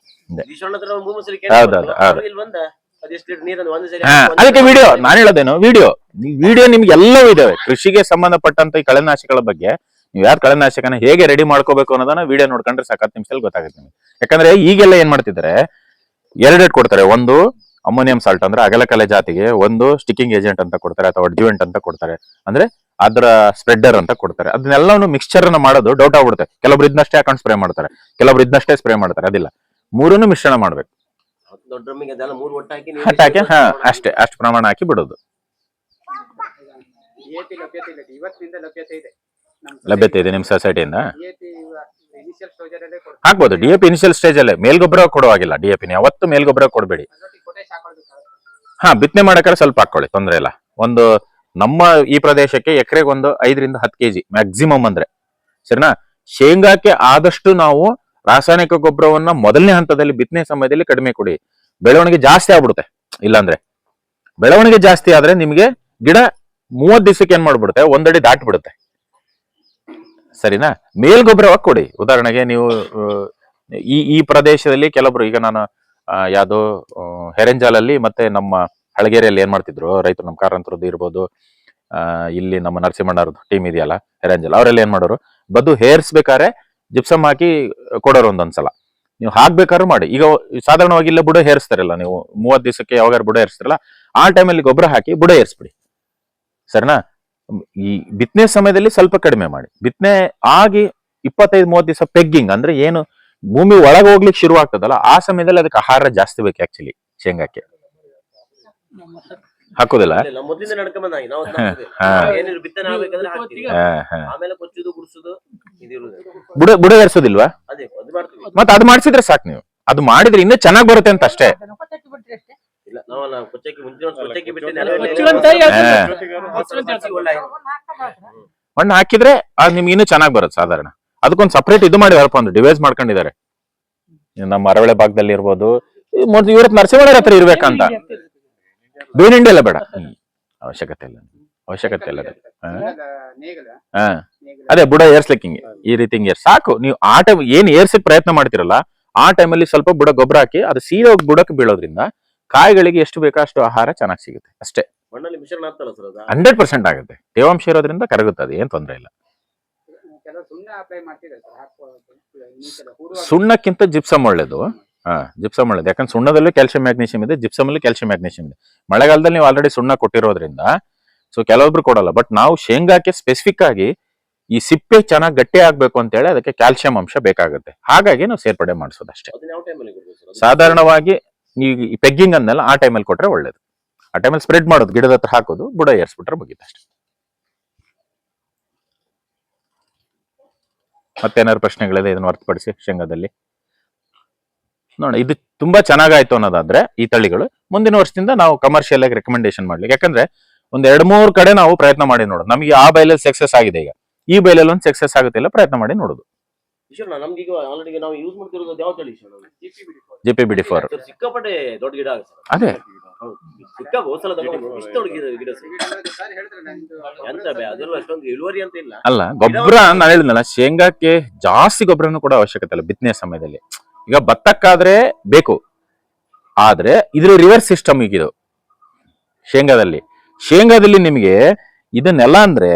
ಅದಕ್ಕೆ ವಿಡಿಯೋ ನಾನು ಹೇಳೋದೇನು, ವಿಡಿಯೋ ನಿಮ್ಗೆ ಎಲ್ಲವೂ ಇದಾವೆ. ಕೃಷಿಗೆ ಸಂಬಂಧಪಟ್ಟಂತ ಈ ಕಳೆನಾಶಕಗಳ ಬಗ್ಗೆ ನೀವು ಯಾರು ಕಳೆನಾಶಕನ ಹೇಗೆ ರೆಡಿ ಮಾಡ್ಕೋಬೇಕು ಅನ್ನೋದನ್ನ ವಿಡಿಯೋ ನೋಡ್ಕೊಂಡ್ರೆ ಸಾಕು, 10 ನಿಮಿಷದಲ್ಲಿ ಗೊತ್ತಾಗುತ್ತೆ ನಿಮ್ಗೆ. ಯಾಕಂದ್ರೆ ಈಗೆಲ್ಲ ಏನ್ ಮಾಡ್ತಿದ್ದಾರೆ, 2 ಕೊಡ್ತಾರೆ. ಒಂದು ಅಮೋನಿಯಂ ಸಾಲ್ಟ್ ಅಂದ್ರೆ ಅಗಲಕಲೆ ಜಾತಿಗೆ, ಒಂದು ಸ್ಟಿಕ್ಕಿಂಗ್ ಏಜೆಂಟ್ ಅಂತ ಕೊಡ್ತಾರೆ, ಅಥವಾ ಅಡ್ಜುವೆಂಟ್ ಅಂತ ಕೊಡ್ತಾರೆ, ಅಂದ್ರೆ ಅದರ ಸ್ಪ್ರೆಡರ್ ಅಂತ ಕೊಡ್ತಾರೆ. ಅದನ್ನೆಲ್ಲವನ್ನು ಮಿಕ್ಸ್ಚರ್ ಅನ್ನ ಮಾಡೋದು ಡೌಟ್ ಆಗ್ಬಿಡುತ್ತೆ. ಕೆಲವೊಬ್ರು ಇದನ್ನಷ್ಟೇ ಹಾಕೊಂಡು ಸ್ಪ್ರೇ ಮಾಡ್ತಾರೆ, ಕೆಲವೊಬ್ರು ಇದನ್ನಷ್ಟೇ ಸ್ಪ್ರೇ ಮಾಡ್ತಾರೆ. ಅದಿಲ್ಲ, 3 ಮಿಶ್ರಣ ಮಾಡ್ಬೇಕು. ಹಾಕಿ ಅಷ್ಟೇ, ಅಷ್ಟು ಪ್ರಮಾಣ ಹಾಕಿ ಬಿಡೋದು. ಲಭ್ಯತೆ ಇದೆ ನಿಮ್ ಸೊಸೈಟಿಯಿಂದ, ಹಾಕ್ಬೋದು. DAP ಇನಿಷಿಯಲ್ ಸ್ಟೇಜ್ ಅಲ್ಲೇ, ಮೇಲ್ಗೊಬ್ಬರ ಕೊಡುವಾಗಿಲ್ಲ. DAP ಯಾವತ್ತು ಮೇಲ್ಗೊಬ್ಬರ ಕೊಡಬೇಡಿ. ಹಾ, ಬಿತ್ತನೆ ಮಾಡಕ್ರೆ ಸ್ವಲ್ಪ ಹಾಕೊಳ್ಳಿ, ತೊಂದ್ರೆ ಇಲ್ಲ. ನಮ್ಮ ಈ ಪ್ರದೇಶಕ್ಕೆ ಎಕರೆಗೆ 5 ರಿಂದ 10 kg ಮ್ಯಾಕ್ಸಿಮಮ್ ಅಂದ್ರೆ, ಸರಿನಾ? ಶೇಂಗಾಕ್ಕೆ ಆದಷ್ಟು ನಾವು ರಾಸಾಯನಿಕ ಗೊಬ್ಬರವನ್ನ ಮೊದಲನೇ ಹಂತದಲ್ಲಿ ಬಿತ್ತನೆ ಸಮಯದಲ್ಲಿ ಕಡಿಮೆ ಕೊಡಿ. ಬೆಳವಣಿಗೆ ಜಾಸ್ತಿ ಆಗ್ಬಿಡುತ್ತೆ. ಇಲ್ಲಾಂದ್ರೆ ಬೆಳವಣಿಗೆ ಜಾಸ್ತಿ ಆದ್ರೆ ನಿಮ್ಗೆ ಗಿಡ 30 ದಿವಸಕ್ಕೆ ಏನ್ ಮಾಡ್ಬಿಡುತ್ತೆ, 1 ಅಡಿ ದಾಟ್ಬಿಡುತ್ತೆ, ಸರಿನಾ? ಮೇಲ್ಗೊಬ್ಬರವಾಗಿ ಕೊಡಿ. ಉದಾಹರಣೆಗೆ ನೀವು ಈ ಪ್ರದೇಶದಲ್ಲಿ ಕೆಲವೊಬ್ರು, ಈಗ ನಾನು ಯಾವ್ದೋ ಹೆರೆಂಜಾಲಲ್ಲಿ ಮತ್ತೆ ನಮ್ಮ ಹಳಗೇರಿಯಲ್ಲಿ ಏನ್ ಮಾಡ್ತಿದ್ರು ರೈತರು, ನಮ್ಮ ಕಾರಂತರದ್ದು ಇರ್ಬೋದು, ಇಲ್ಲಿ ನಮ್ಮ ನರಸಿಂಹಣ್ಣವ್ರದ್ದು ಟೀಮ್ ಇದೆಯಲ್ಲ ಹೆರೆಂಜಲ್, ಅವರೆಲ್ಲ ಏನ್ ಮಾಡೋರು, ಬದು ಹೇರ್ಸ್ಬೇಕಾದ್ರೆ ಜಿಪ್ಸಮ್ ಹಾಕಿ ಕೊಡೋರು ಒಂದೊಂದ್ಸಲ. ನೀವು ಹಾಕ್ಬೇಕಾದ್ರೂ ಮಾಡಿ. ಈಗ ಸಾಧಾರಣವಾಗಿ ಇಲ್ಲ ಬುಡ ಹೇರಿಸ್ತಾರಲ್ಲ, ನೀವು 30 ದಿವಸಕ್ಕೆ ಯಾವಾಗ ಬುಡ ಹೇರಿಸ್ತಾರಲ್ಲ, ಆ ಟೈಮಲ್ಲಿ ಗೊಬ್ಬರ ಹಾಕಿ ಬುಡ ಏರ್ಸ್ಬಿಡಿ, ಸರಿನಾ? ಈ ಬಿತ್ತನೆ ಸಮಯದಲ್ಲಿ ಸ್ವಲ್ಪ ಕಡಿಮೆ ಮಾಡಿ. ಬಿತ್ತನೆ ಆಗಿ 25-30 ದಿವಸ ಪೆಗ್ಗಿಂಗ್ ಅಂದ್ರೆ ಏನು, ಭೂಮಿ ಒಳಗೆ ಹೋಗ್ಲಿಕ್ಕೆ ಶುರು ಆಗ್ತದಲ್ಲ, ಆ ಸಮಯದಲ್ಲಿ ಅದಕ್ಕೆ ಆಹಾರ ಜಾಸ್ತಿ ಬೇಕು. ಆಕ್ಚುಲಿ ಶೇಂಗಾಕ್ಕೆ ಹಾಕೋದಿಲ್ಲ, ಬುಡ ಏರ್ಸೋದಿಲ್ವಾ? ಮತ್ತೆ ಅದು ಮಾಡಿಸಿದ್ರೆ ಸಾಕು. ನೀವು ಅದು ಮಾಡಿದ್ರೆ ಇನ್ನೂ ಚೆನ್ನಾಗಿ ಬರುತ್ತೆ ಅಂತ ಅಷ್ಟೇ. ಮಣ್ಣು ಹಾಕಿದ್ರೆ ಅದು ನಿಮ್ಗೆ ಇನ್ನೂ ಚೆನ್ನಾಗಿ ಬರುತ್ತೆ. ಸಾಧಾರಣ ಅದಕ್ಕೊಂದು ಸಪರೇಟ್ ಇದು ಮಾಡಿ ಒಂದು ಡಿವೈಸ್ ಮಾಡ್ಕೊಂಡಿದ್ದಾರೆ. ನಮ್ಮ ಅರವಳೆ ಭಾಗದಲ್ಲಿ ಇರ್ಬೋದು, ಇವತ್ತು ನರಸಿಂಹರ ಹತ್ರ ಇರ್ಬೇಕಂತ. ಬೇವಿನಿಂಡಿ ಎಲ್ಲ ಬೇಡ, ಅವಶ್ಯಕತೆ ಇಲ್ಲ. ಅದೇ ಬುಡ ಏರ್ಸ್ಲಿಕ್ಕೆ ಈ ರೀತಿ ಹಿಂಗೆ ಸಾಕು. ನೀವು ಆ ಟೈಮ್ ಏನ್ ಏರ್ಸಕ್ ಪ್ರಯತ್ನ ಮಾಡ್ತಿರಲ್ಲ, ಆ ಟೈಮಲ್ಲಿ ಸ್ವಲ್ಪ ಬುಡ ಗೊಬ್ಬರ ಹಾಕಿ ಅದು ಸೀದಾ ಬುಡಕ್ಕೆ ಬೀಳೋದ್ರಿಂದ ಕಾಯಿಗಳಿಗೆ ಎಷ್ಟು ಬೇಕೋ ಅಷ್ಟು ಆಹಾರ ಚೆನ್ನಾಗಿ ಸಿಗುತ್ತೆ ಅಷ್ಟೇ. 100% ಆಗುತ್ತೆ. ತೇವಾಂಶ ಇರೋದ್ರಿಂದ ಕರಗುತ್ತೆ, ಅದು ಏನ್ ತೊಂದರೆ ಇಲ್ಲ. ಸುಣ್ಣಕ್ಕಿಂತ ಜಿಪ್ಸಮ್ ಒಳ್ಳೇದು. ಜಿಪ್ಸಮ್ ಒಳ್ಳೇದು, ಯಾಕಂದ್ರೆ ಸುಣ್ಣದಲ್ಲೂ ಕ್ಯಾಲ್ಸಿಯಂ ಮ್ಯಾಗ್ನೀಷಿಯಂ ಇದೆ, ಜಿಪ್ಸಮ್ ಅಲ್ಲಿ ಕ್ಯಾಲ್ಸಿಯಂ ಮ್ಯಾಗ್ನೀಷಿಯಂ ಇದೆ. ಮಳೆಗಾಲದಲ್ಲಿ ನೀವು ಆಲ್ರೆಡಿ ಸುಣ್ಣ ಕೊಟ್ಟಿರೋದ್ರಿಂದ ಸೊ ಕೆಲವೊಬ್ರು ಕೊಡಲ್ಲ. ಬಟ್ ನಾವು ಶೇಂಗಾಕ್ಕೆ ಸ್ಪೆಸಿಫಿಕ್ ಆಗಿ ಈ ಸಿಪ್ಪೆ ಚೆನ್ನಾಗಿ ಗಟ್ಟಿ ಆಗ್ಬೇಕು ಅಂತ ಹೇಳಿ ಅದಕ್ಕೆ ಕ್ಯಾಲ್ಸಿಯಂ ಅಂಶ ಬೇಕಾಗುತ್ತೆ. ಹಾಗಾಗಿ ನಾವು ಸೇರ್ಪಡೆ ಮಾಡಿಸೋದು ಅಷ್ಟೇ. ಸಾಧಾರಣವಾಗಿ ಈ ಪೆಗ್ಗಿಂಗ್ ಅನ್ನೆಲ್ಲ ಆ ಟೈಮಲ್ಲಿ ಕೊಟ್ರೆ ಒಳ್ಳೇದು. ಆ ಟೈಮಲ್ಲಿ ಸ್ಪ್ರೆಡ್ ಮಾಡೋದು, ಗಿಡದ ಹತ್ರ ಹಾಕೋದು, ಬುಡ ಏರ್ಸ್ಬಿಟ್ರೆ ಮುಗೀತು ಅಷ್ಟೇ. ಮತ್ತೇನಾದ್ರು ಪ್ರಶ್ನೆಗಳಿದೆ ಇದನ್ನು ಹೊರತುಪಡಿಸಿ ಶೇಂಗಾದಲ್ಲಿ? ನೋಡಿ, ಇದು ತುಂಬಾ ಚೆನ್ನಾಗಾಯ್ತು ಅನ್ನೋದಾದ್ರೆ ಈ ತಳಿಗಳು ಮುಂದಿನ ವರ್ಷದಿಂದ ನಾವು ಕಮರ್ಷಿಯಲ್ ಆಗಿ ರೆಕಮೆಂಡೇಶನ್ ಮಾಡ್ಲಿಕ್ಕೆ, ಯಾಕಂದ್ರೆ ಒಂದ್ 2-3 ಕಡೆ ನಾವು ಪ್ರಯತ್ನ ಮಾಡಿ ನೋಡೋದು. ನಮಗೆ ಆ ಬೈಲಲ್ಲಿ ಸಕ್ಸಸ್ ಆಗಿದೆ, ಈಗ ಈ ಬೈಲಲ್ಲಿ ಒಂದು ಸಕ್ಸಸ್ ಆಗುತ್ತೆ ಇಲ್ಲ ಪ್ರಯತ್ನ ಮಾಡಿ ನೋಡೋದು. ಈಶ್ವರಣ್ಣ, ನಮ್ಗೆ ಈಗ ಆಲ್ರೆಡಿ ನಾವು ಯೂಸ್ ಮಾಡ್ತಿರೋದು ಯಾವ ತಳಿ ಈಶ್ವರಣ್ಣ? JPBD4 ಸರ್, ಸಿಕ್ಕಾಪಟ್ಟೆ ದೊಡ್ಡ ಗಿಡ ಆಗುತ್ತೆ ಸರ್. ಅದೇ ಹೌದು, ಹೋದ್ಸಲ ತಗೊಂಡು ಇಷ್ಟು ದೊಡ್ಡ ಗಿಡ ಸರ್. ಎಂತ ಅದೆಲ್ಲ ಅಷ್ಟೊಂದು ಇಳುವರಿ ಅಂತ ಇಲ್ಲ. ಅಲ್ಲ, ಗೊಬ್ಬರ ನಾನು ಹೇಳಿದ್ನಲ್ಲ, ಶೇಂಗಾಕ್ಕೆ ಜಾಸ್ತಿ ಗೊಬ್ಬರನು ಕೂಡ ಅವಶ್ಯಕತೆ ಇಲ್ಲ ಬಿತ್ತನೆ ಸಮಯದಲ್ಲಿ. ಈಗ ಭತ್ತಕ್ಕಾದ್ರೆ ಬೇಕು, ಆದ್ರೆ ಇದ್ರ ರಿವರ್ಸ್ ಸಿಸ್ಟಮ್ ಈಗಿದು ಶೇಂಗಾದಲ್ಲಿ ನಿಮಗೆ ಇದನ್ನೆಲ್ಲ ಅಂದ್ರೆ,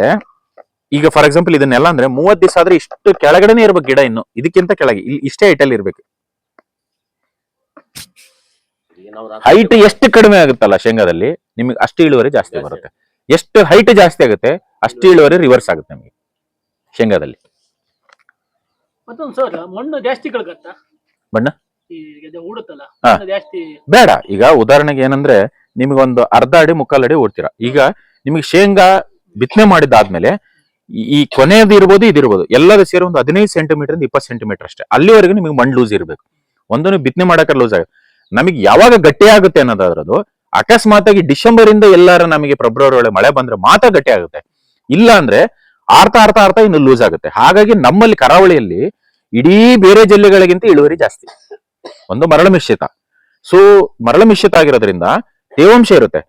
ಈಗ ಫಾರ್ ಎಕ್ಸಾಂಪಲ್ ಇದನ್ನೆಲ್ಲ ಅಂದ್ರೆ 30 ದಿವಸ ಆದ್ರೆ ಇಷ್ಟು ಕೆಳಗಡೆನೆ ಇರ್ಬೇಕು ಗಿಡ, ಇನ್ನು ಇದಕ್ಕಿಂತ ಕೆಳಗೆ ಇಷ್ಟೇ ಹೈಟಲ್ಲಿ ಇರ್ಬೇಕು. ಹೈಟ್ ಎಷ್ಟು ಕಡಿಮೆ ಆಗುತ್ತಲ್ಲ ಶೇಂಗಾದಲ್ಲಿ, ನಿಮಗೆ ಅಷ್ಟು ಇಳುವರಿ ಜಾಸ್ತಿ ಬರುತ್ತೆ. ಎಷ್ಟು ಹೈಟ್ ಜಾಸ್ತಿ ಆಗುತ್ತೆ ಅಷ್ಟು ಇಳುವರಿ ರಿವರ್ಸ್ ಆಗುತ್ತೆ ನಿಮಗೆ ಶೇಂಗಾದಲ್ಲಿ. ಮತ್ತೊಂದು ಸರ್, ಮಣ್ಣು ಜಾಸ್ತಿ ಕಳ್ಕತ್ತ ಬಣ್ಣ ಉಡುತ್ತಲ್ಲ ಹಾ. ಜಾಸ್ತಿ ಬೇಡ. ಈಗ ಉದಾಹರಣೆಗೆ ಏನಂದ್ರೆ, ನಿಮಗೊಂದು ಅರ್ಧ ಅಡಿ 3/4 ಅಡಿ ಓಡ್ತೀರಾ. ಈಗ ನಿಮಗೆ ಶೇಂಗಾ ಬಿತ್ತನೆ ಮಾಡಿದಾದ್ಮೇಲೆ ಈ ಕೊನೆಯದು ಇರ್ಬೋದು, ಇದಿರ್ಬೋದು, ಎಲ್ಲದ ಸೇರಿ ಒಂದು 15 ಸೆಂಟಿಮೀಟರ್ 20 ಸೆಂಟಿಮೀಟರ್ ಅಷ್ಟೇ. ಅಲ್ಲಿವರೆಗೂ ನಿಮಗೆ ಮಣ್ಣು ಲೂಸ್ ಇರಬೇಕು. ಒಂದು ಬಿತ್ತನೆ ಮಾಡಕ್ಕೆ ಲೂಸ್ ಆಗುತ್ತೆ. ನಮಗೆ ಯಾವಾಗ ಗಟ್ಟಿ ಆಗುತ್ತೆ ಅನ್ನೋದಾದ್ರದು ಅಕಸ್ಮಾತ್ ಆಗಿ ಡಿಸೆಂಬರ್ ಇಂದ ಎಲ್ಲಾರ ನಮಗೆ ಫೆಬ್ರವರಿ ಒಳಗೆ ಮಳೆ ಬಂದ್ರೆ ಮಾತ್ರ ಗಟ್ಟಿ ಆಗುತ್ತೆ. ಇಲ್ಲ ಅಂದ್ರೆ ಆರ್ತಾ ಇನ್ನು ಲೂಸ್ ಆಗುತ್ತೆ. ಹಾಗಾಗಿ ನಮ್ಮಲ್ಲಿ ಕರಾವಳಿಯಲ್ಲಿ ಇಡೀ ಬೇರೆ ಜಿಲ್ಲೆಗಳಿಗಿಂತ ಇಳುವರಿ ಜಾಸ್ತಿ. ಒಂದು ಮರಳು ಮಿಶ್ರಿತ. ಸೊ ಮರಳು ಮಿಶ್ರಿತ ಆಗಿರೋದ್ರಿಂದ ತೇವಾಂಶ ಇರುತ್ತೆ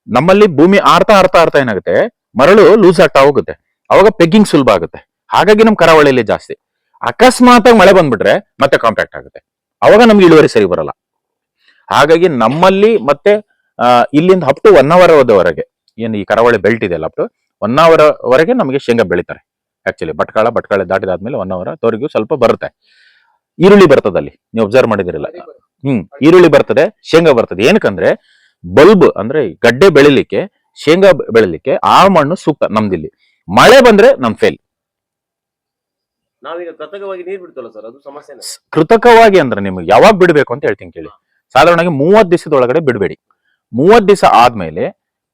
ನಮ್ಮಲ್ಲಿ. ಭೂಮಿ ಆರ್ತಾ ಏನಾಗುತ್ತೆ, ಮರಳು ಲೂಸ್ ಆಗ್ತಾ ಹೋಗುತ್ತೆ. ಅವಾಗ ಪೆಗ್ಗಿಂಗ್ ಸುಲಭ ಆಗುತ್ತೆ. ಹಾಗಾಗಿ ನಮ್ ಕರಾವಳಿಯಲ್ಲಿ ಜಾಸ್ತಿ. ಅಕಸ್ಮಾತ್ ಆಗಿ ಮಳೆ ಬಂದ್ಬಿಟ್ರೆ ಮತ್ತೆ ಕಾಂಪ್ಯಾಕ್ಟ್ ಆಗುತ್ತೆ. ಅವಾಗ ನಮ್ಗೆ ಇಳುವರಿ ಸರಿ ಬರಲ್ಲ. ಹಾಗಾಗಿ ನಮ್ಮಲ್ಲಿ ಮತ್ತೆ ಇಲ್ಲಿಂದ ಅಪ್ ಟು 1 ಅವರ್ವರೆಗೆ ಏನು ಈ ಕರಾವಳಿ ಬೆಲ್ಟ್ ಇದೆ ಅಲ್ಲ, ಅಪ್ ಟು 1 ಅವರ್ವರೆಗೆ ನಮಗೆ ಶೇಂಗಾ ಬೆಳಿತಾರೆ. ಆಕ್ಚುಲಿ ಭಟ್ಕಳ ದಾಟಿದಾದ್ಮೇಲೆ 1 ಅವರ್ ತವರೆಗೂ ಸ್ವಲ್ಪ ಬರುತ್ತೆ. ಈರುಳ್ಳಿ ಬರ್ತದಲ್ಲಿ, ನೀವು ಅಬ್ಸರ್ವ್ ಮಾಡಿದಿರಲ್ಲ. ಈರುಳ್ಳಿ ಬರ್ತದೆ, ಶೇಂಗಾ ಬರ್ತದೆ. ಏನಕ್ಕಂದ್ರೆ ಬಲ್ಬ್ ಅಂದ್ರೆ ಗಡ್ಡೆ ಬೆಳಿಲಿಕ್ಕೆ, ಶೇಂಗಾ ಬೆಳಿಲಿಕ್ಕೆ ಆ ಮಣ್ಣು ಸೂಕ್ತ. ನಮ್ದಿಲ್ಲಿ ಮಳೆ ಬಂದ್ರೆ ನಮ್ ಫೇಲ್. ನಾವೀಗ ಕೃತಕವಾಗಿ ನೀರ್ ಬಿಡ್ತಲ್ಲ ಸರ್, ಅದು ಸಮಸ್ಯೆ. ಕೃತಕವಾಗಿ ಅಂದ್ರೆ ನಿಮ್ಗೆ ಯಾವಾಗ ಬಿಡ್ಬೇಕು ಅಂತ ಹೇಳ್ತೀನಿ ಕೇಳಿ. ಸಾಧಾರಣವಾಗಿ 30 ದಿವಸದೊಳಗಡೆ ಬಿಡಬೇಡಿ. 30 ದಿವಸ ಆದ್ಮೇಲೆ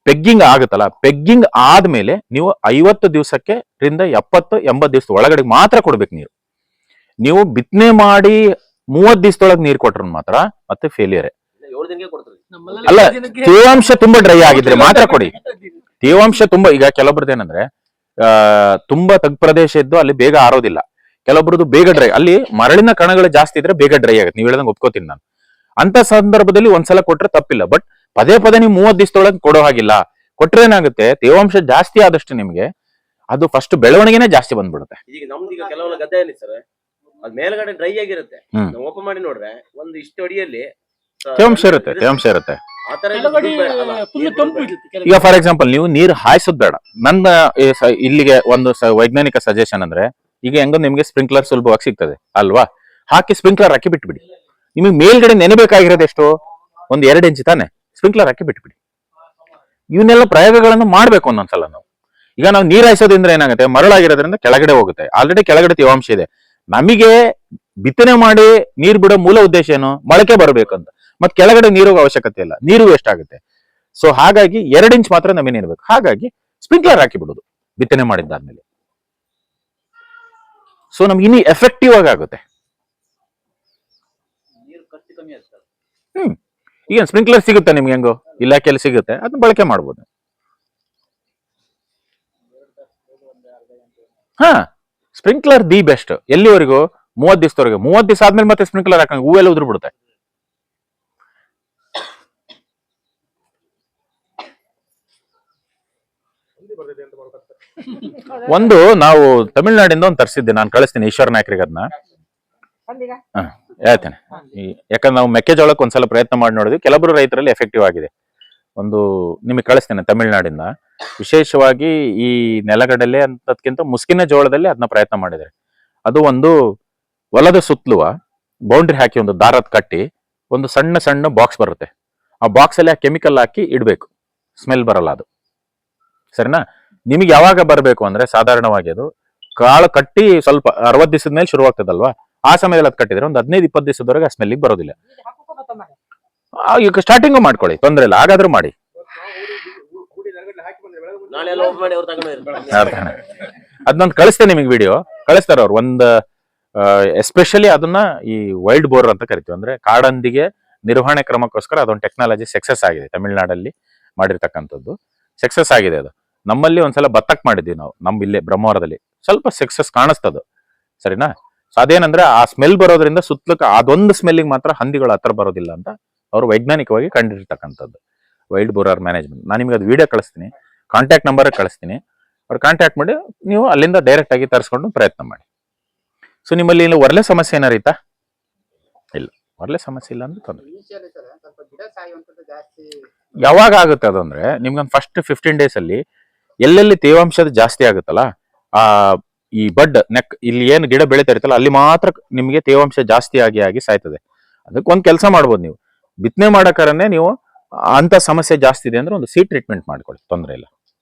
ಪೆಗ್ಗಿಂಗ್ ಆಗುತ್ತಲ್ಲ, ಪೆಗ್ಗಿಂಗ್ ಆದ್ಮೇಲೆ ನೀವು 50 ದಿವಸಕ್ಕೆ 70-80 ದಿವಸದ ಒಳಗಡೆ ಮಾತ್ರ ಕೊಡ್ಬೇಕು ನೀರು. ನೀವು ಬಿತ್ತನೆ ಮಾಡಿ 30 ದಿವಸದೊಳಗೆ ನೀರು ಕೊಟ್ರೆ ಮಾತ್ರ ಮತ್ತೆ ಫೇಲಿಯರ್. 7 ದಿನಕ್ಕೆ ಕೊಡ್ತಾರೆ. ಅಲ್ಲ, ತೇವಾಂಶ ತುಂಬಾ ಡ್ರೈ ಆಗಿದ್ರೆ ಮಾತ್ರ ಕೊಡಿ. ತೇವಾಂಶ ತುಂಬಾ, ಈಗ ಕೆಲವೊಬ್ರದ್ದು ಏನಂದ್ರೆ ತುಂಬಾ ತಗ್ಗು ಪ್ರದೇಶ ಇದ್ದು ಅಲ್ಲಿ ಬೇಗ ಆರೋದಿಲ್ಲ. ಕೆಲವೊಬ್ರದ್ದು ಬೇಗ ಡ್ರೈ, ಅಲ್ಲಿ ಮರಳಿನ ಕಣಗಳು ಜಾಸ್ತಿ ಇದ್ರೆ ಬೇಗ ಡ್ರೈ ಆಗುತ್ತೆ. ನೀವು ಹೇಳ್ದಂಗೆ ಒಪ್ಕೋತೀನಿ ನಾನು. ಅಂತ ಸಂದರ್ಭದಲ್ಲಿ ಒಂದ್ಸಲ ಕೊಟ್ರೆ ತಪ್ಪಿಲ್ಲ. ಬಟ್ ಪದೇ ನೀವು 30 ದಿವಸದೊಳಗೆ ಕೊಡೋ ಹಾಗಿಲ್ಲ. ಕೊಟ್ರೆ ಏನಾಗುತ್ತೆ, ತೇವಾಂಶ ಜಾಸ್ತಿ ಆದಷ್ಟು ನಿಮ್ಗೆ ಅದು ಫಸ್ಟ್ ಬೆಳವಣಿಗೆನೇ ಜಾಸ್ತಿ ಬಂದ್ಬಿಡುತ್ತೆ. ಈಗ ನಮ್ದೀಗ ಕೆಲವೆಲ್ಲ ಗದ್ದೆ ಏನಿ ಸರ್, ಅದ್ ಮೇಲ್ಗಡೆ ಡ್ರೈ ಆಗಿರುತ್ತೆ. ಓಪನ್ ಮಾಡಿ ನೋಡ್ರೆ ಒಂದು ಇಷ್ಟು ಅಡಿಯಲ್ಲಿ ತೇವಾಂಶ ಇರುತ್ತೆ. ಆತರ ಈಗ ಫಾರ್ ಎಕ್ಸಾಂಪಲ್ ನೀವು ನೀರು ಹಾಯಿಸೋದ್ ಬೇಡ. ನನ್ನ ಇಲ್ಲಿಗೆ ಒಂದು ವೈಜ್ಞಾನಿಕ ಸಜೆಷನ್ ಅಂದ್ರೆ, ಈಗ ಹೆಂಗೋ ನಿಮ್ಗೆ ಸ್ಪ್ರಿಂಕ್ಲರ್ ಸುಲಭವಾಗಿ ಸಿಗ್ತದೆ ಅಲ್ವಾ, ಹಾಕಿ ಸ್ಪ್ರಿಂಕ್ಲರ್ ಹಾಕಿ ಬಿಟ್ಬಿಡಿ. ನಿಮಗೆ ಮೇಲ್ಗಡೆ ನೆನೆಬೇಕಾಗಿರೋದು ಎಷ್ಟು, ಒಂದು 2 ಇಂಚ್ ತಾನೆ, ಸ್ಪ್ರಿಂಕ್ಲರ್ ಹಾಕಿ ಬಿಟ್ಬಿಡಿ. ಇವನ್ನೆಲ್ಲ ಪ್ರಯೋಗಗಳನ್ನು ಮಾಡ್ಬೇಕು ಒಂದೊಂದ್ಸಲ ನಾವು. ಈಗ ನಾವು ನೀರ್ ಹಾಯಿಸೋದ್ರಿಂದ ಏನಾಗುತ್ತೆ, ಮರಳಾಗಿರೋದ್ರಿಂದ ಕೆಳಗಡೆ ಹೋಗುತ್ತೆ. ಆಲ್ರೆಡಿ ಕೆಳಗಡೆ ತೇವಾಂಶ ಇದೆ. ನಮಗೆ ಬಿತ್ತನೆ ಮಾಡಿ ನೀರ್ ಬಿಡೋ ಮೂಲ ಉದ್ದೇಶ ಏನು, ಮೊಳಕೆ ಬರ್ಬೇಕಂತ. ಮತ್ ಕೆಳಗಡೆ ನೀರು ಅವಶ್ಯಕತೆ ಇಲ್ಲ, ನೀರು ವೇಸ್ಟ್ ಆಗುತ್ತೆ. ಸೊ ಹಾಗಾಗಿ 2 ಇಂಚ್ ಮಾತ್ರ ನಮಗೆ ಇರ್ಬೇಕು. ಹಾಗಾಗಿ ಸ್ಪ್ರಿಂಕ್ಲರ್ ಹಾಕಿ ಬಿಡೋದು ಬಿತ್ತನೆ ಮಾಡಿದ್ದಾದ್ಮೇಲೆ. ಸೊ ನಮ್ಗೆ ಇನ್ನೂ ಎಫೆಕ್ಟಿವ್ ಆಗುತ್ತೆ. ಈಗ ಸ್ಪ್ರಿಂಕ್ಲರ್ ಸಿಗುತ್ತೆ ನಿಮ್ಗೆ, ಹೆಂಗೋ ಇಲಾಖೆಯಲ್ಲಿ ಸಿಗುತ್ತೆ, ಅದನ್ನ ಬಳಕೆ ಮಾಡ್ಬೋದು. Sprinkler the best. ಎಲ್ಲಿವರೆಗೂ, 30 ದಿವಸದವರೆಗೆ. 30 ದಿವಸ ಆದ್ಮೇಲೆ ಮತ್ತೆ ಸ್ಪ್ರಿಂಕ್ಲರ್ ಹಾಕಂಗ ಹೂವೆಲ್ಲ ಉದುರು ಬಿಡುತ್ತೆ. ಒಂದು ನಾವು ತಮಿಳ್ನಾಡಿಂದ ಒಂದು ತರಿಸಿದ್ದೆ, ನಾನು ಕಳಿಸ್ತೀನಿ ಈಶ್ವರ ನಾಯ್ಕರಿಗೆ ಅದನ್ನ. ಹೇಳ್ತೇನೆ. ಯಾಕಂದ್ರೆ ನಾವು ಮೆಕ್ಕೆಜೋಳಕ್ಕೆ ಒಂದ್ಸಲ ಪ್ರಯತ್ನ ಮಾಡಿ ನೋಡಿದ್ವಿ, ಕೆಲವೊಬ್ರು ರೈತರಲ್ಲಿ ಎಫೆಕ್ಟಿವ್ ಆಗಿದೆ. ಒಂದು ನಿಮಗೆ ಕಳಿಸ್ತೇನೆ ತಮಿಳ್ನಾಡಿಂದ. ವಿಶೇಷವಾಗಿ ಈ ನೆಲಗಡಲೆ ಅಂತದ್ಕಿಂತ ಮುಸ್ಕಿನ ಜೋಳದಲ್ಲಿ ಅದನ್ನ ಪ್ರಯತ್ನ ಮಾಡಿದ್ದಾರೆ. ಅದು ಒಂದು ಹೊಲದ ಸುತ್ತಲುವ ಬೌಂಡ್ರಿ ಹಾಕಿ ಒಂದು ದಾರದ ಕಟ್ಟಿ ಒಂದು ಸಣ್ಣ ಬಾಕ್ಸ್ ಬರುತ್ತೆ. ಆ ಬಾಕ್ಸ್ ಅಲ್ಲಿ ಆ ಕೆಮಿಕಲ್ ಹಾಕಿ ಇಡಬೇಕು, ಸ್ಮೆಲ್ ಬರಲ್ಲ ಅದು. ಸರಿನಾ? ನಿಮಗೆ ಯಾವಾಗ ಬರಬೇಕು ಅಂದ್ರೆ, ಸಾಧಾರಣವಾಗಿ ಅದು ಕಾಳು ಕಟ್ಟಿ ಸ್ವಲ್ಪ 60 ದಿವಸದ ಮೇಲೆ ಶುರುವಾಗ್ತದಲ್ವಾ, ಆ ಸಮಯದಲ್ಲಿ ಅದು ಕಟ್ಟಿದ್ರೆ ಒಂದು 15-20 ದಿವಸದವರೆಗೆ ಆ ಸ್ಮೆಲ್ಲಿಗೆ ಬರೋದಿಲ್ಲ. ಈಗ ಸ್ಟಾರ್ಟಿಂಗು ಮಾಡ್ಕೊಳ್ಳಿ, ತೊಂದ್ರೆ ಇಲ್ಲ. ಹಾಗಾದ್ರೂ ಮಾಡಿ. ಅದನ್ನೊಂದು ಕಳಿಸ್ತೇನೆ ನಿಮಗೆ, ವಿಡಿಯೋ ಕಳಿಸ್ತಾರ ಅವ್ರು. ಒಂದು ಎಸ್ಪೆಷಲಿ ಅದನ್ನ ಈ ವೈಲ್ಡ್ ಬೋರ್ ಅಂತ ಕರಿತೀವಿ, ಅಂದ್ರೆ ಕಾಡಂದಿಗೆ ನಿರ್ವಹಣೆ ಕ್ರಮಕ್ಕೋಸ್ಕರ ಅದೊಂದು ಟೆಕ್ನಾಲಜಿ ಸಕ್ಸಸ್ ಆಗಿದೆ ತಮಿಳ್ನಾಡಲ್ಲಿ ಮಾಡಿರ್ತಕ್ಕಂಥದ್ದು. ಸಕ್ಸಸ್ ಆಗಿದೆ ಅದು. ನಮ್ಮಲ್ಲಿ ಒಂದ್ಸಲ ಬತ್ತಕ್ ಮಾಡಿದ್ವಿ ನಾವು, ಇಲ್ಲೇ ಬ್ರಹ್ಮವರದಲ್ಲಿ ಸ್ವಲ್ಪ ಸಕ್ಸಸ್ ಕಾಣಿಸ್ತದು, ಸರಿನಾ. ಸೊ ಅದೇನಂದ್ರೆ ಆ ಸ್ಮೆಲ್ ಬರೋದ್ರಿಂದ ಸುತ್ತಲಕ್ಕೆ ಅದೊಂದು ಸ್ಮೆಲ್ಲಿಗೆ ಮಾತ್ರ ಹಂದಿಗಳು ಹತ್ರ ಬರೋದಿಲ್ಲ ಅಂತ ಅವರು ವೈಜ್ಞಾನಿಕವಾಗಿ ಕಂಡಿರ್ತಕ್ಕಂಥದ್ದು. Wild borer management. ನಾನು ನಿಮ್ಗೆ ಅದು ವಿಡಿಯೋ ಕಳಿಸ್ತೀನಿ, ಕಾಂಟ್ಯಾಕ್ಟ್ ನಂಬರ್ ಕಳಿಸ್ತೀನಿ, ಅವ್ರು ಕಾಂಟ್ಯಾಕ್ಟ್ ಮಾಡಿ ನೀವು ಅಲ್ಲಿಂದ ಡೈರೆಕ್ಟ್ ಆಗಿ ತರಿಸ್ಕೊಂಡು ಪ್ರಯತ್ನ ಮಾಡಿ. ಸೊ ನಿಮ್ಮಲ್ಲಿ ಇಲ್ಲಿ ಒರ್ಲೆ ಸಮಸ್ಯೆ ಏನಾರು ಇತ್ತಾ? ಇಲ್ಲ, ಒರ್ಲೆ ಸಮಸ್ಯೆ ಇಲ್ಲ ಅಂದ್ರೆ ತೊಂದರೆ. ಯಾವಾಗ ಆಗುತ್ತೆ ಅದು ಅಂದ್ರೆ ನಿಮ್ಗೊಂದು ಫಸ್ಟ್ 15 days ಅಲ್ಲಿ ಎಲ್ಲೆಲ್ಲಿ ತೇವಾಂಶದ ಜಾಸ್ತಿ ಆಗುತ್ತಲ್ಲ, ಆ ಈ ಬಡ್ ನೆಕ್ ಇಲ್ಲಿ ಏನು ಗಿಡ ಬೆಳೀತಾ ಇರುತ್ತಲ್ಲ ಅಲ್ಲಿ ಮಾತ್ರ ನಿಮಗೆ ತೇವಾಂಶ ಜಾಸ್ತಿ ಆಗಿ ಸಾಯ್ತದೆ. ಅದಕ್ಕೆ ಒಂದು ಕೆಲಸ ಮಾಡ್ಬೋದು, ನೀವು ಬಿತ್ತನೆ ಮಾಡಕರನ್ನೇ ನೀವು ಅಂತ ಸಮಸ್ಯೆ ಜಾಸ್ತಿ ಇದೆ ಅಂದ್ರೆ ಒಂದು ಸೀಡ್ ಟ್ರೀಟ್ಮೆಂಟ್ ಮಾಡ್ಕೊಳ್ಳಿ, ತೊಂದರೆ ಇಲ್ಲ.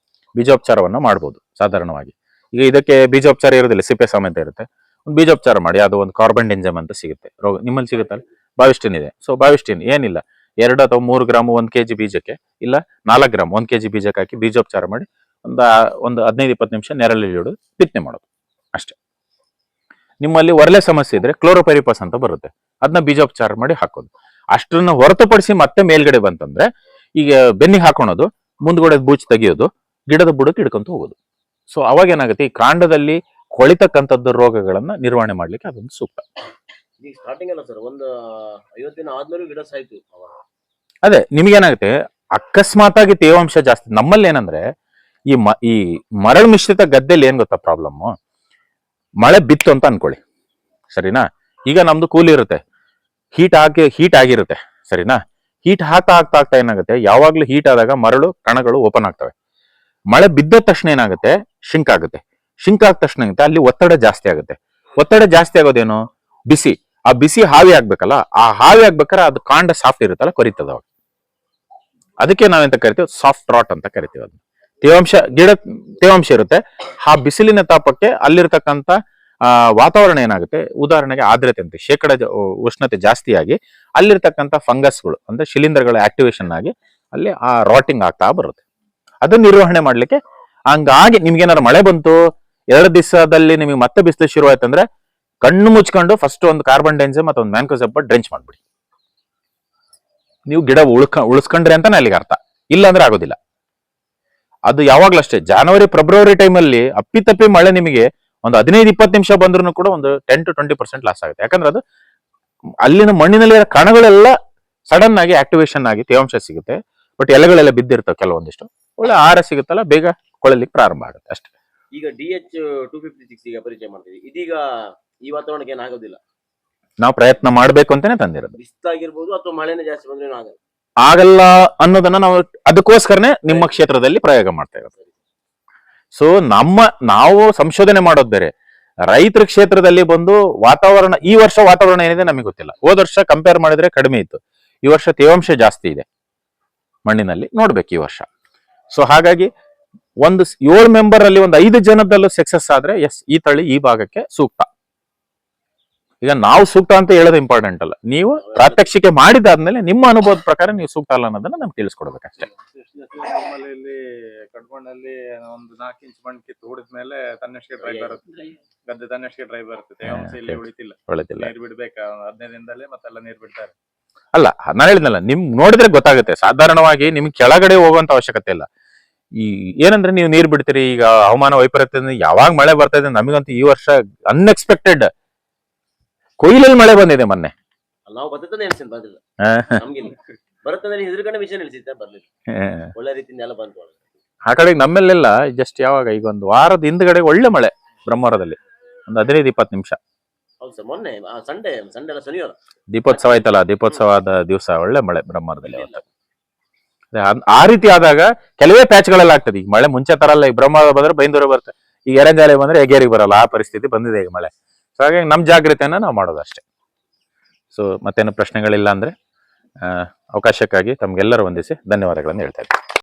ಬೀಜೋಪಚಾರವನ್ನ ಮಾಡ್ಬೋದು ಸಾಧಾರಣವಾಗಿ. ಈಗ ಇದಕ್ಕೆ ಬೀಜೋಪಚಾರ ಇರೋದಿಲ್ಲ, ಸಿಪ್ಪೆ ಸಮೇತ ಇರುತ್ತೆ. ಒಂದು ಬೀಜೋಪಚಾರ ಮಾಡಿ, ಅದು ಒಂದು ಕಾರ್ಬನ್ ಎಂಜೈಮ್ ಅಂತ ಸಿಗುತ್ತೆ, ರೋಗ ನಿಮ್ಮಲ್ಲಿ ಸಿಗುತ್ತಲ್ಲ, ಬಾವಿಸ್ಟಿನ್ ಇದೆ. ಸೊ ಬಾವಿಸ್ಟಿನ್ ಏನಿಲ್ಲ, 2 ಅಥವಾ 3 ಗ್ರಾಮ್ 1 kg ಬೀಜಕ್ಕೆ, ಇಲ್ಲ 4 ಗ್ರಾಮ್ 1 kg ಬೀಜಕ್ಕೆ ಹಾಕಿ ಬೀಜೋಪಚಾರ ಮಾಡಿ ಒಂದು 15-20 ನಿಮಿಷ ನೆರಳಲ್ಲಿ ಇಡೋದು, ಬಿತ್ತನೆ ಮಾಡೋದು ಅಷ್ಟೇ. ನಿಮ್ಮಲ್ಲಿ ಒರ್ಲೆ ಸಮಸ್ಯೆ ಇದ್ರೆ ಕ್ಲೋರೋಪೈರಿಪಸ್ ಅಂತ ಬರುತ್ತೆ, ಅದನ್ನ ಬೀಜೋಪಚಾರ ಮಾಡಿ ಹಾಕೋದು. ಅಷ್ಟನ್ನ ಹೊರತುಪಡಿಸಿ ಮತ್ತೆ ಮೇಲ್ಗಡೆ ಬಂತಂದ್ರೆ ಈಗ ಬೆನ್ನಿಗೆ ಹಾಕೊಳೋದು, ಮುಂದ್ಗಡೆ ಬೂಚ್ ತೆಗಿಯೋದು, ಗಿಡದ ಬುಡಕ್ಕೆ ಹಿಡ್ಕೊಂತ ಹೋಗೋದು. ಸೊ ಅವಾಗ ಏನಾಗುತ್ತೆ, ಈ ಕಾಂಡದಲ್ಲಿ ಕೊಳಿತಕ್ಕಂಥದ್ದು ರೋಗಗಳನ್ನ ನಿರ್ವಹಣೆ ಮಾಡ್ಲಿಕ್ಕೆ ಅದೊಂದು ಸೂಕ್ತ. ಈಗ ಸ್ಟಾರ್ಟಿಂಗ್ ಅಲ್ಲ ಸರ್, ಒಂದು 50 ದಿನ ಆದ್ಮೇಲೆ ಗಿಡ ಸಾಯ್ತು. ಅದೇ ನಿಮ್ಗೇನಾಗುತ್ತೆ, ಅಕಸ್ಮಾತ್ ಆಗಿ ತೇವಾಂಶ ಜಾಸ್ತಿ. ನಮ್ಮಲ್ಲಿ ಏನಂದ್ರೆ ಈ ಮರಳು ಮಿಶ್ರಿತ ಗದ್ದೆಯಲ್ಲಿ ಏನ್ ಗೊತ್ತಾ ಪ್ರಾಬ್ಲಮ್, ಮಳೆ ಬಿತ್ತು ಅಂತ ಅನ್ಕೊಳ್ಳಿ, ಸರಿನಾ. ಈಗ ನಮ್ದು ಕೂಲಿ ಇರುತ್ತೆ, ಹೀಟ್ ಆಗಿರುತ್ತೆ, ಸರಿನಾ. ಹೀಟ್ ಆಗ್ತಾ ಏನಾಗುತ್ತೆ, ಯಾವಾಗ್ಲೂ ಹೀಟ್ ಆದಾಗ ಮರಳು ಕಣಗಳು ಓಪನ್ ಆಗ್ತವೆ. ಮಳೆ ಬಿದ್ದ ತಕ್ಷಣ ಏನಾಗುತ್ತೆ, ಶಿಂಕ್ ಆಗುತ್ತೆ. ಶಿಂಕ್ ಆದ ತಕ್ಷಣ ಅಲ್ಲಿ ಒತ್ತಡ ಜಾಸ್ತಿ ಆಗುತ್ತೆ. ಒತ್ತಡ ಜಾಸ್ತಿ ಆಗೋದೇನು, ಬಿಸಿ. ಆ ಬಿಸಿ ಹಾವಿ ಆಗ್ಬೇಕಲ್ಲ, ಆ ಹಾವಿ ಆಗ್ಬೇಕಾದ್ರೆ ಅದು ಕಾಂಡ ಸಾಫ್ಟ್ ಇರುತ್ತಲ್ಲ, ಕೊರಿತದ ಅವಾಗ. ಅದಕ್ಕೆ ನಾವೆಂತ ಕರಿತೀವಿ, ಸಾಫ್ಟ್ ರಾಟ್ ಅಂತ ಕರಿತೀವಿ. ಅದನ್ನ ತೇವಾಂಶ ಇರುತ್ತೆ, ಆ ಬಿಸಿಲಿನ ತಾಪಕ್ಕೆ ಅಲ್ಲಿರ್ತಕ್ಕಂಥ ವಾತಾವರಣ ಏನಾಗುತ್ತೆ, ಉದಾಹರಣೆಗೆ ಆರ್ದ್ರತೆ ಅಂತ ಉಷ್ಣತೆ ಜಾಸ್ತಿಯಾಗಿ ಅಲ್ಲಿರ್ತಕ್ಕಂಥ ಫಂಗಸ್ಗಳು ಅಂದ್ರೆ ಶಿಲೀಂಧ್ರಗಳ ಆಕ್ಟಿವೇಶನ್ ಆಗಿ ಅಲ್ಲಿ ಆ ರಾಟಿಂಗ್ ಆಗ್ತಾ ಬರುತ್ತೆ. ಅದನ್ನ ನಿರ್ವಹಣೆ ಮಾಡ್ಲಿಕ್ಕೆ, ಹಂಗಾಗಿ ನಿಮ್ಗೇನಾದ್ರು ಮಳೆ ಬಂತು 2 ದಿವಸದಲ್ಲಿ ನಿಮಗೆ ಮತ್ತೆ ಬಿಸಿಲು ಶುರು ಆಯ್ತಂದ್ರೆ ಕಣ್ಣು ಮುಚ್ಕೊಂಡು ಫಸ್ಟ್ ಒಂದು ಕಾರ್ಬನ್ ಡೈಆಕ್ಸೈಡ್ ಮತ್ತು ಒಂದು ಮ್ಯಾನ್ಕೋಸೆಪ್ ಡ್ರೆಂಚ್ ಮಾಡ್ಬಿಡಿ. ನೀವು ಗಿಡ ಉಳಿಸ್ಕೊಂಡ್ರಿ ಅಂತಾನೆ ಅಲ್ಲಿಗೆ ಅರ್ಥ, ಇಲ್ಲ ಅಂದ್ರೆ ಆಗೋದಿಲ್ಲ. ಅದು ಯಾವಾಗ್ಲೂ ಅಷ್ಟೇ, ಜನವರಿ ಫೆಬ್ರವರಿ ಟೈಮಲ್ಲಿ ಅಪ್ಪಿತಪ್ಪಿ ಮಳೆ ನಿಮಗೆ ಒಂದು 15-20 ನಿಮಿಷ ಬಂದ್ರೂ ಕೂಡ ಒಂದು 10 to 20% ಲಾಸ್ ಆಗುತ್ತೆ. ಯಾಕಂದ್ರೆ ಅದು ಅಲ್ಲಿನ ಮಣ್ಣಿನಲ್ಲಿ ಕಣಗಳೆಲ್ಲ ಸಡನ್ ಆಗಿ ಆಕ್ಟಿವೇಶನ್ ಆಗಿ ತೇವಾಂಶ ಸಿಗುತ್ತೆ. ಬಟ್ ಎಲೆಗಳೆಲ್ಲ ಬಿದ್ದಿರ್ತವೆ ಕೆಲವೊಂದಿಷ್ಟು, ಒಳ್ಳೆ ಆಹಾರ ಸಿಗುತ್ತಲ್ಲ, ಬೇಗ ಕೊಳಲಿಕ್ಕೆ ಪ್ರಾರಂಭ ಆಗುತ್ತೆ ಅಷ್ಟೇ. ಈಗ DH-256 ಈಗ ಪರಿಚಯ ಮಾಡ್ತೀವಿ, ಇದೀಗ ಈ ವಾತಾವರಣಕ್ಕೆ ಏನಾಗೋದಿಲ್ಲ. ನಾವು ಪ್ರಯತ್ನ ಮಾಡ್ಬೇಕು ಅಂತಾನೆ ತಂದಿರೋದು. ಬಿಸಿಲಾಗಿರ್ಬೋದು ಅಥವಾ ಮಳೆನೇ ಜಾಸ್ತಿ ಬಂದ್ರೆ ಆಗಲ್ಲ ಅನ್ನೋದನ್ನ ನಾವು ಅದಕ್ಕೋಸ್ಕರನೇ ನಿಮ್ಮ ಕ್ಷೇತ್ರದಲ್ಲಿ ಪ್ರಯೋಗ ಮಾಡ್ತಾ ಇರೋದು. ಸೊ ನಾವು ಸಂಶೋಧನೆ ಮಾಡೋದು ಬೇರೆ, ರೈತರ ಕ್ಷೇತ್ರದಲ್ಲಿ ಬಂದು ವಾತಾವರಣ, ಈ ವರ್ಷ ವಾತಾವರಣ ಏನಿದೆ ನಮಗೆ ಗೊತ್ತಿಲ್ಲ. ಹೋದ ವರ್ಷ ಕಂಪೇರ್ ಮಾಡಿದ್ರೆ ಕಡಿಮೆ ಇತ್ತು, ಈ ವರ್ಷ ತೇವಾಂಶ ಜಾಸ್ತಿ ಇದೆ ಮಣ್ಣಿನಲ್ಲಿ, ನೋಡ್ಬೇಕು ಈ ವರ್ಷ. ಸೊ ಹಾಗಾಗಿ ಒಂದು 7 ಮೆಂಬರ್ ಅಲ್ಲಿ ಒಂದು 5 ಜನದಲ್ಲೂ ಸಕ್ಸಸ್ ಆದ್ರೆ ಎಸ್, ಈ ತಳಿ ಈ ಭಾಗಕ್ಕೆ ಸೂಕ್ತ. ಈಗ ನಾವು ಸೂಕ್ತ ಅಂತ ಹೇಳೋದು ಇಂಪಾರ್ಟೆಂಟ್ ಅಲ್ಲ, ನೀವು ಪ್ರಾತ್ಯಕ್ಷಿಕೆ ಮಾಡಿದಾದ್ಮೇಲೆ ನಿಮ್ಮ ಅನುಭವದ ಪ್ರಕಾರ ನೀವು ಸೂಕ್ತ ಅಲ್ಲ ಅನ್ನೋದನ್ನ ನಮ್ಗೆ ತಿಳಿಸ್ಕೊಡ್ಬೇಕಷ್ಟೇ. ನಮ್ಮಲ್ಲಿ ಕಡ್ಕೊಂಡಲ್ಲಿ ಒಂದು 4 ಇಂಚ್ ಮಣ್ಣು ಕಿತ್ತು ಹೊಡಿದ್ಮೇಲೆ ತನ್ನಷ್ಟಕ್ಕೆ ಡ್ರೈ ಬರುತ್ತೆ, ಗದ್ದೆ ತನ್ನಷ್ಟಕ್ಕೆ ಡ್ರೈ ಬರುತ್ತೆ, ತೇವಾಂಶ ಇಲ್ಲಿ ಉಳಿತಿಲ್ಲ. ನೀರು ಬಿಡ್ಬೇಕಾ 15 ದಿನದಲ್ಲೇ ಮತ್ತೆಲ್ಲ ನೀರು ಬಿಡ್ತಾರೆ. ಅಲ್ಲ, ನಾನು ಹೇಳಿದ್ನಲ್ಲ, ನಿಮ್ ನೋಡಿದ್ರೆ ಗೊತ್ತಾಗುತ್ತೆ. ಸಾಧಾರಣವಾಗಿ ನಿಮ್ಗೆ ಕೆಳಗಡೆ ಹೋಗುವಂತ ಅವಶ್ಯಕತೆ ಇಲ್ಲ. ಈ ಏನಂದ್ರೆ ನೀವು ನೀರ್ ಬಿಡ್ತೀರಿ, ಈಗ ಹವಾಮಾನ ವೈಪರೀತ್ಯದಿಂದ ಯಾವಾಗ ಮಳೆ ಬರ್ತಾ ಇದೆ, ನಮಗಂತೂ ಈ ವರ್ಷ ಅನ್ಎಕ್ಸ್ಪೆಕ್ಟೆಡ್ ಕೊಯ್ಲಲ್ಲಿ ಮಳೆ ಬಂದಿದೆ ಮೊನ್ನೆ. ನಾವು ಬರ್ತದೆ ಬಂದಿಲ್ಲ, ನಮ್ಗೆ ಬರುತ್ತದೆ ಹೆದರ್ಕೊಂಡ ವಿಷಯ ನಿಲ್ಸಿದ್ದೆ, ಬರ್ಲಿಲ್ಲ. ಒಳ್ಳೆ ರೀತಿಯಿಂದ ಎಲ್ಲ ಬಂತು. ಆ ಕಡೆಗೆ ನಮ್ಮಲ್ಲೆಲ್ಲ ಜಸ್ಟ್ ಯಾವಾಗ ಈಗ ಒಂದು ವಾರದ ಹಿಂದ್ಗಡೆ ಒಳ್ಳೆ ಮಳೆ ಬ್ರಹ್ಮವರದಲ್ಲಿ, ಒಂದು 15-20 ನಿಮಿಷ. ಹೌದು ಸರ್, ಮೊನ್ನೆ ಸಂಡೇ ಅಲ್ಲ, ಶನಿವಾರ ದೀಪೋತ್ಸವ ಆಯ್ತಲ್ಲ, ದೀಪೋತ್ಸವದ ದಿವಸ ಒಳ್ಳೆ ಮಳೆ ಬ್ರಹ್ಮವರದಲ್ಲಿ. ಆ ರೀತಿ ಆದಾಗ ಕೆಲವೇ ಪ್ಯಾಚ್ಗಳೆಲ್ಲ ಆಗ್ತದೆ. ಈಗ ಮಳೆ ಮುಂಚೆ ತರ ಅಲ್ಲ, ಈಗ ಬ್ರಹ್ಮವರ ಬಂದ್ರೆ ಬೈಂದೂರು ಬರುತ್ತೆ, ಈಗ ಎರಂಜಾಲೆ ಬಂದ್ರೆ ಹೆಗ್ಗೇರಿಗೆ ಬರಲ್ಲ, ಆ ಪರಿಸ್ಥಿತಿ ಬಂದಿದೆ ಈಗ ಮಳೆ. ಸೊ ಹಾಗಾಗಿ ನಮ್ ಜಾಗ್ರತೆಯನ್ನ ನಾವು ಮಾಡೋದು ಅಷ್ಟೇ. ಸೊ ಮತ್ತೇನು ಪ್ರಶ್ನೆಗಳಿಲ್ಲ ಅಂದ್ರೆ ಅವಕಾಶಕ್ಕಾಗಿ ತಮ್ಗೆಲ್ಲರೂ ವಂದಿಸಿ ಧನ್ಯವಾದಗಳನ್ನು ಹೇಳ್ತಾ ಇದ್ದೀನಿ.